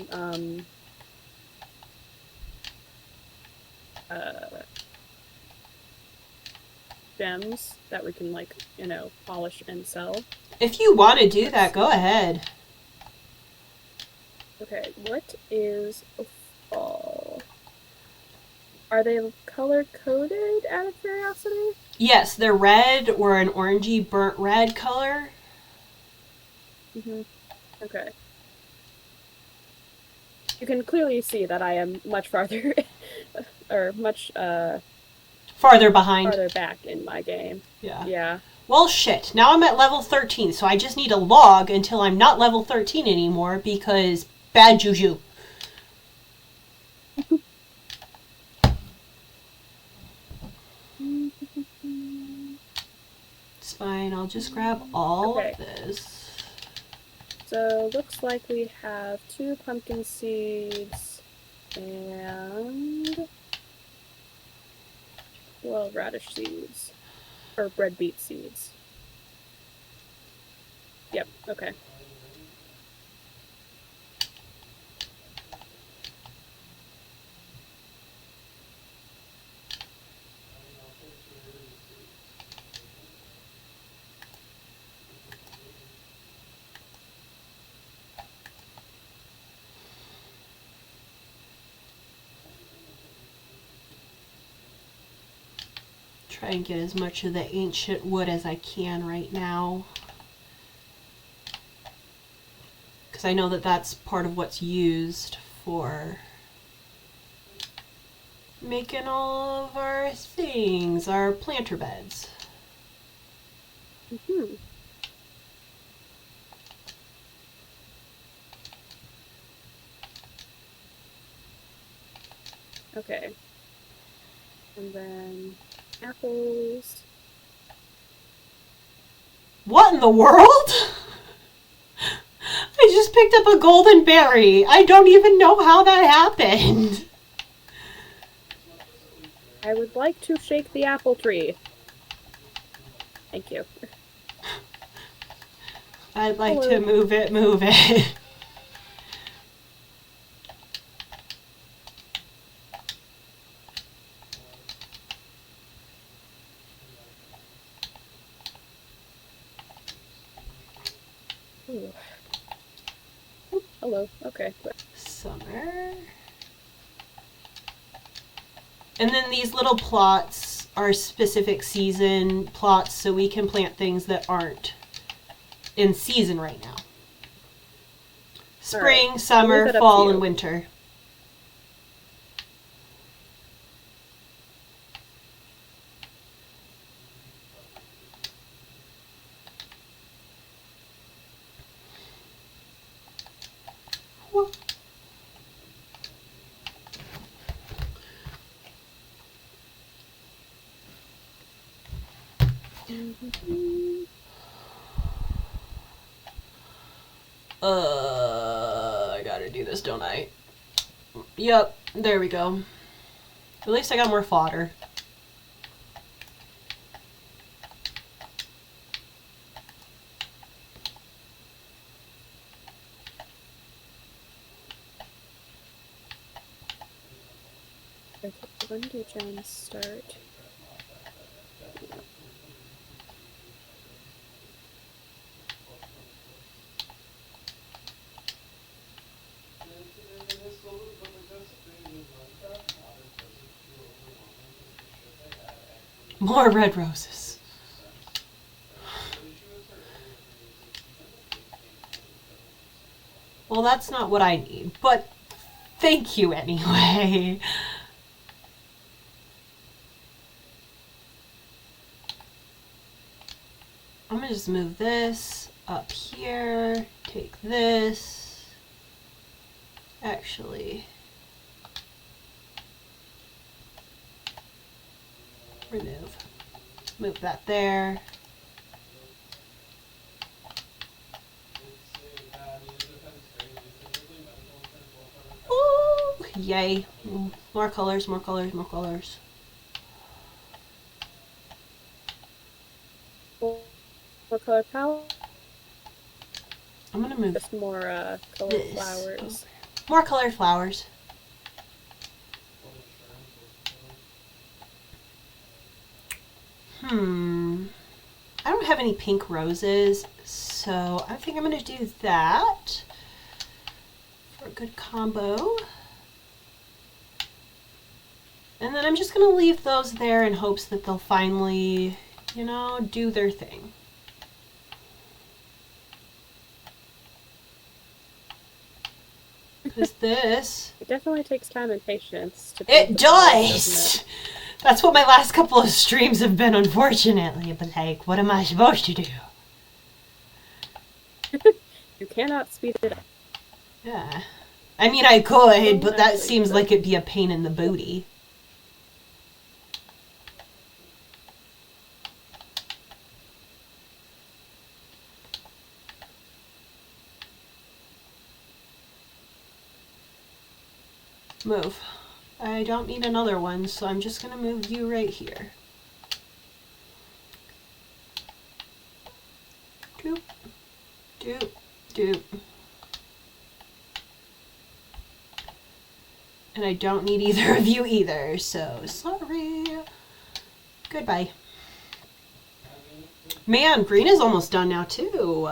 gems that we can, like, you know, polish and sell. If you want to do that, go ahead. Okay, what is fall? Are they color-coded, out of curiosity? Yes, they're red or an orangey burnt red color. Mm-hmm. Okay. You can clearly see that I am much farther, or much, farther behind. farther back in my game. Yeah. Yeah. Well, shit. Now I'm at level 13, so I just need a log until I'm not level 13 anymore because bad juju. It's fine. I'll just grab all of this. So, looks like we have 2 pumpkin seeds and 12 radish seeds. Or red beet seeds. Yep, okay. Try and get as much of the ancient wood as I can right now. Because I know that that's part of what's used for making all of our things, our planter beds. Mm-hmm. Okay. And then apples. What in the world? I just picked up a golden berry. I don't even know how that happened. I would like to shake the apple tree. Thank you. I'd like to move it, move it. Ooh. Oh, hello. Okay. Summer. And then these little plots are specific season plots, so we can plant things that aren't in season right now. Spring, right. summer, fall, and winter. I gotta do this, don't I? Yep, there we go. At least I got more fodder. Okay, when do gems start? More red roses. Well, that's not what I need, but thank you anyway. I'm gonna just move this up here, take this. Actually, remove. Move that there. Yay. More colors, more colors, more colors. More color palette. I'm gonna move Just more colored this. flowers. More colored flowers. I don't have any pink roses, so I think I'm gonna do that for a good combo. And then I'm just gonna leave those there in hopes that they'll finally, you know, do their thing. Because this... It definitely takes time and patience to It doesn't does! it? That's what my last couple of streams have been, unfortunately. But, like, what am I supposed to do? You cannot speed it up. Yeah. I mean, I could, but that Actually, seems like it'd be a pain in the booty. Move. I don't need another one, so I'm just going to move you right here. Doop, doop, doop. And I don't need either of you either, so sorry. Goodbye. Man, green is almost done now, too.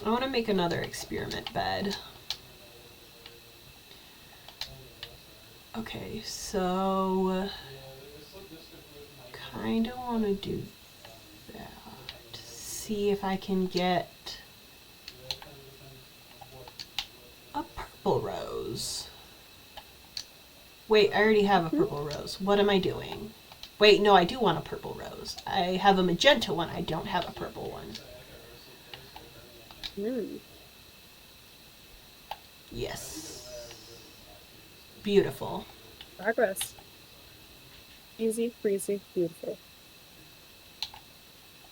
I want to make another experiment bed. Okay, so kind of want to do that. See if I can get a purple rose. Wait, I already have a purple rose. What am I doing? Wait, no, I do want a purple rose. I have a magenta one. I don't have a purple one. Yes. Beautiful. Progress. Easy, breezy, beautiful.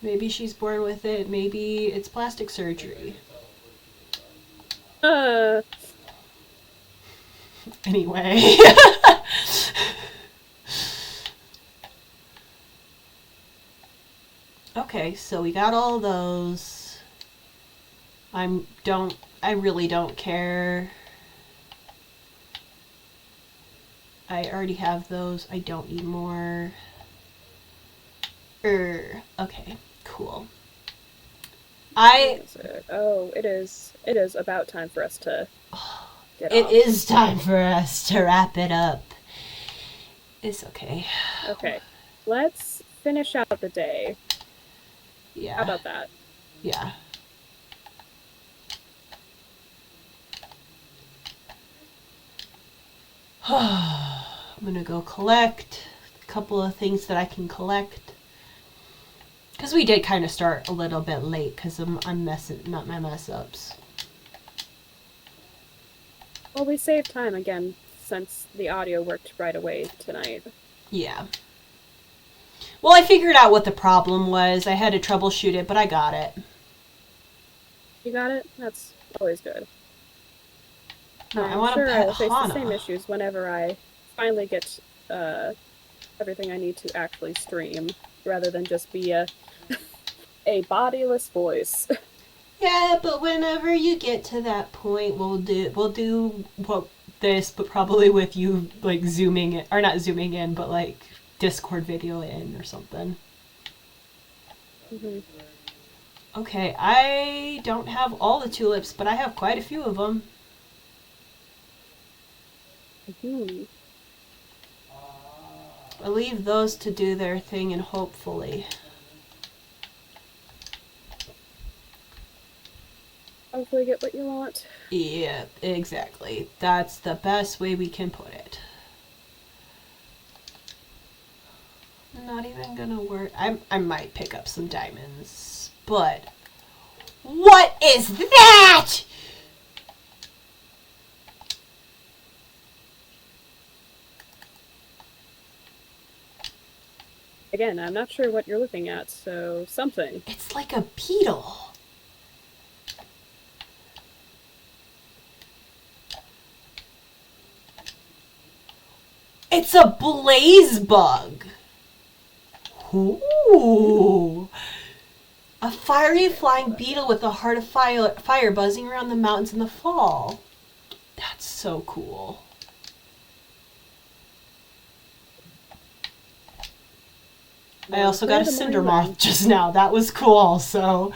Maybe she's born with it. Maybe it's plastic surgery. Anyway. Okay, so we got all those. I really don't care. I already have those. I don't need more. Okay, cool. It is about time for us to get It off. is time for us to wrap it up. It's okay. Okay, let's finish out the day. Yeah. How about that? Yeah. I'm gonna go collect a couple of things that I can collect. Because we did kind of start a little bit late because I'm messing, not my mess ups. Well, we saved time again since the audio worked right away tonight. Yeah. Well, I figured out what the problem was. I had to troubleshoot it, but I got it. You got it? That's always good. No, I I'm want sure to I pet will face the Hana. same issues whenever I finally get everything I need to actually stream, rather than just be a bodiless voice. Yeah, but whenever you get to that point, we'll do this, but probably with you like zooming in, or not zooming in, but like Discord video in or something. Mm-hmm. Okay, I don't have all the tulips, but I have quite a few of them. Mm-hmm. I'll leave those to do their thing, and hopefully. Hopefully get what you want. Yeah, exactly. That's the best way we can put it. Not even gonna work. I might pick up some diamonds, but what is that? Again, I'm not sure what you're looking at, so something. It's like a beetle. It's a blaze bug. Ooh. A fiery flying beetle with a heart of fire buzzing around the mountains in the fall. That's so cool. I also got a cinder moth just now. That was cool also.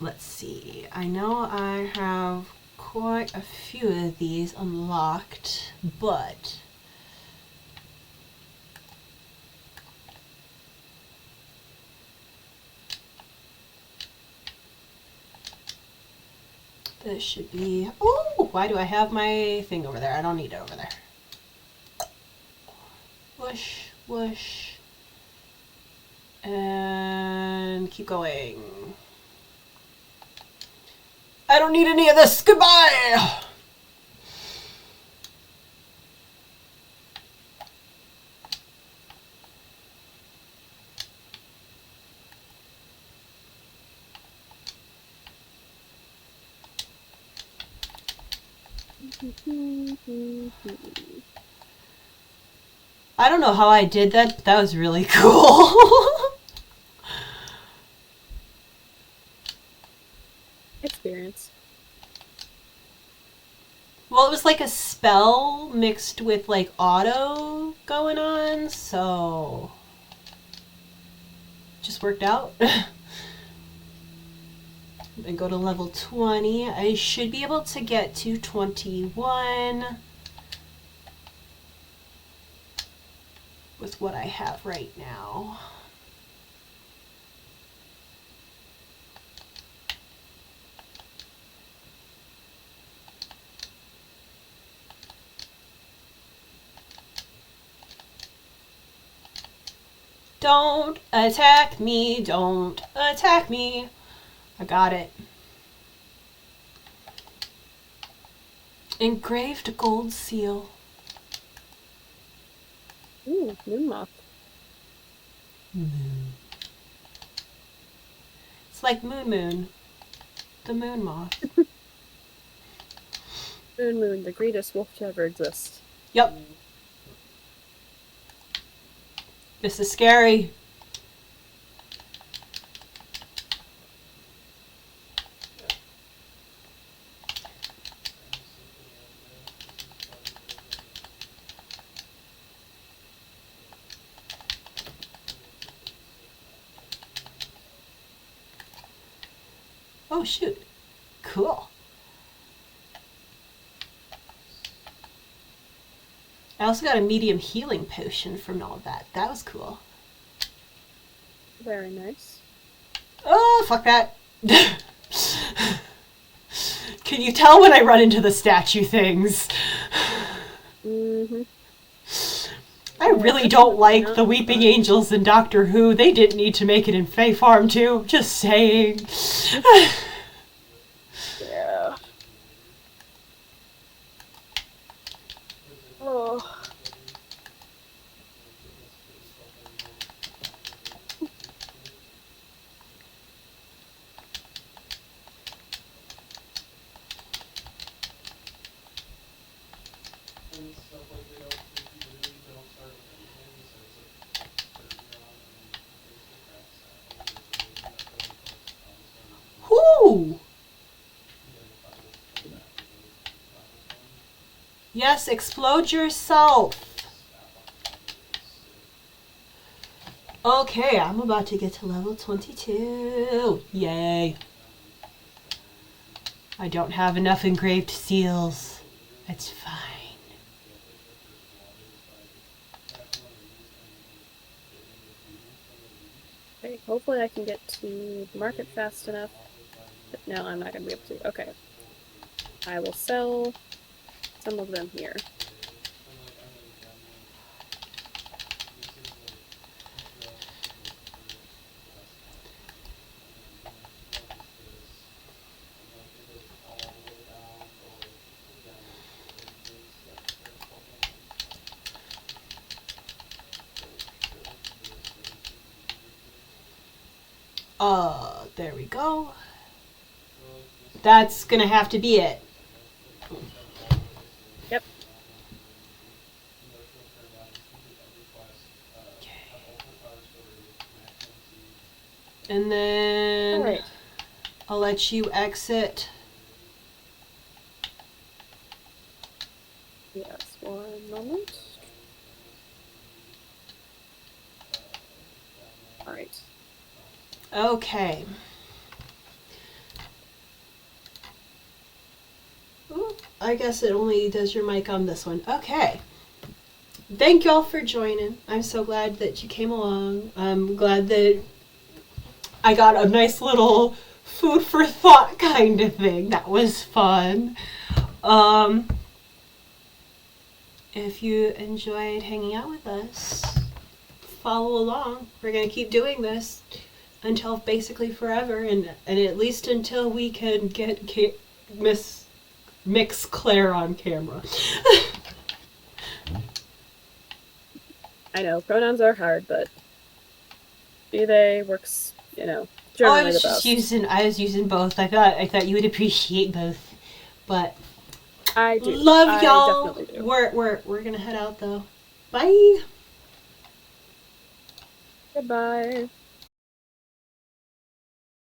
Let's see. I know I have quite a few of these unlocked, but this should be... Oh, why do I have my thing over there? I don't need it over there. Whoosh, whoosh. And keep going. I don't need any of this. Goodbye! I don't know how I did that, but that was really cool. Experience. Well, it was like a spell mixed with like auto going on, so just worked out. And go to level 20. I should be able to get to 21 with what I have right now. Don't attack me, don't attack me. I got it. Engraved gold seal. Ooh, moon moth. Moon. It's like Moon, the moon moth. Moon, the greatest wolf to ever exist. Yep. This is scary. Oh shoot. Cool. I also got a medium healing potion from all of that. That was cool. Very nice. Oh, fuck that. Can you tell when I run into the statue things? Mm-hmm. I really don't like the Weeping Angels in Doctor Who. They didn't need to make it in Fae Farm too. Just saying. Yeah. Oh. Whoo! Yes, explode yourself. Okay, I'm about to get to level 22. Yay. I don't have enough engraved seals. It's fine. Okay, hopefully I can get to the market fast enough. But no, I'm not going to be able to. Okay. I will sell some of them here. There we go. That's gonna have to be it. Yep. And then All right. I'll let you exit. Yes, 1 moment. All right. Okay. Ooh, I guess it only does your mic on this one. Okay. Thank y'all for joining. I'm so glad that you came along. I'm glad that I got a nice little food for thought kind of thing. That was fun. If you enjoyed hanging out with us, follow along. We're going to keep doing this until basically forever, and at least until we can get Mix Claire on camera. I know, pronouns are hard, but be they works, generally the best. I was using both. I thought you would appreciate both. But I do. Love y'all. Definitely do. We're gonna head out though. Bye. Goodbye.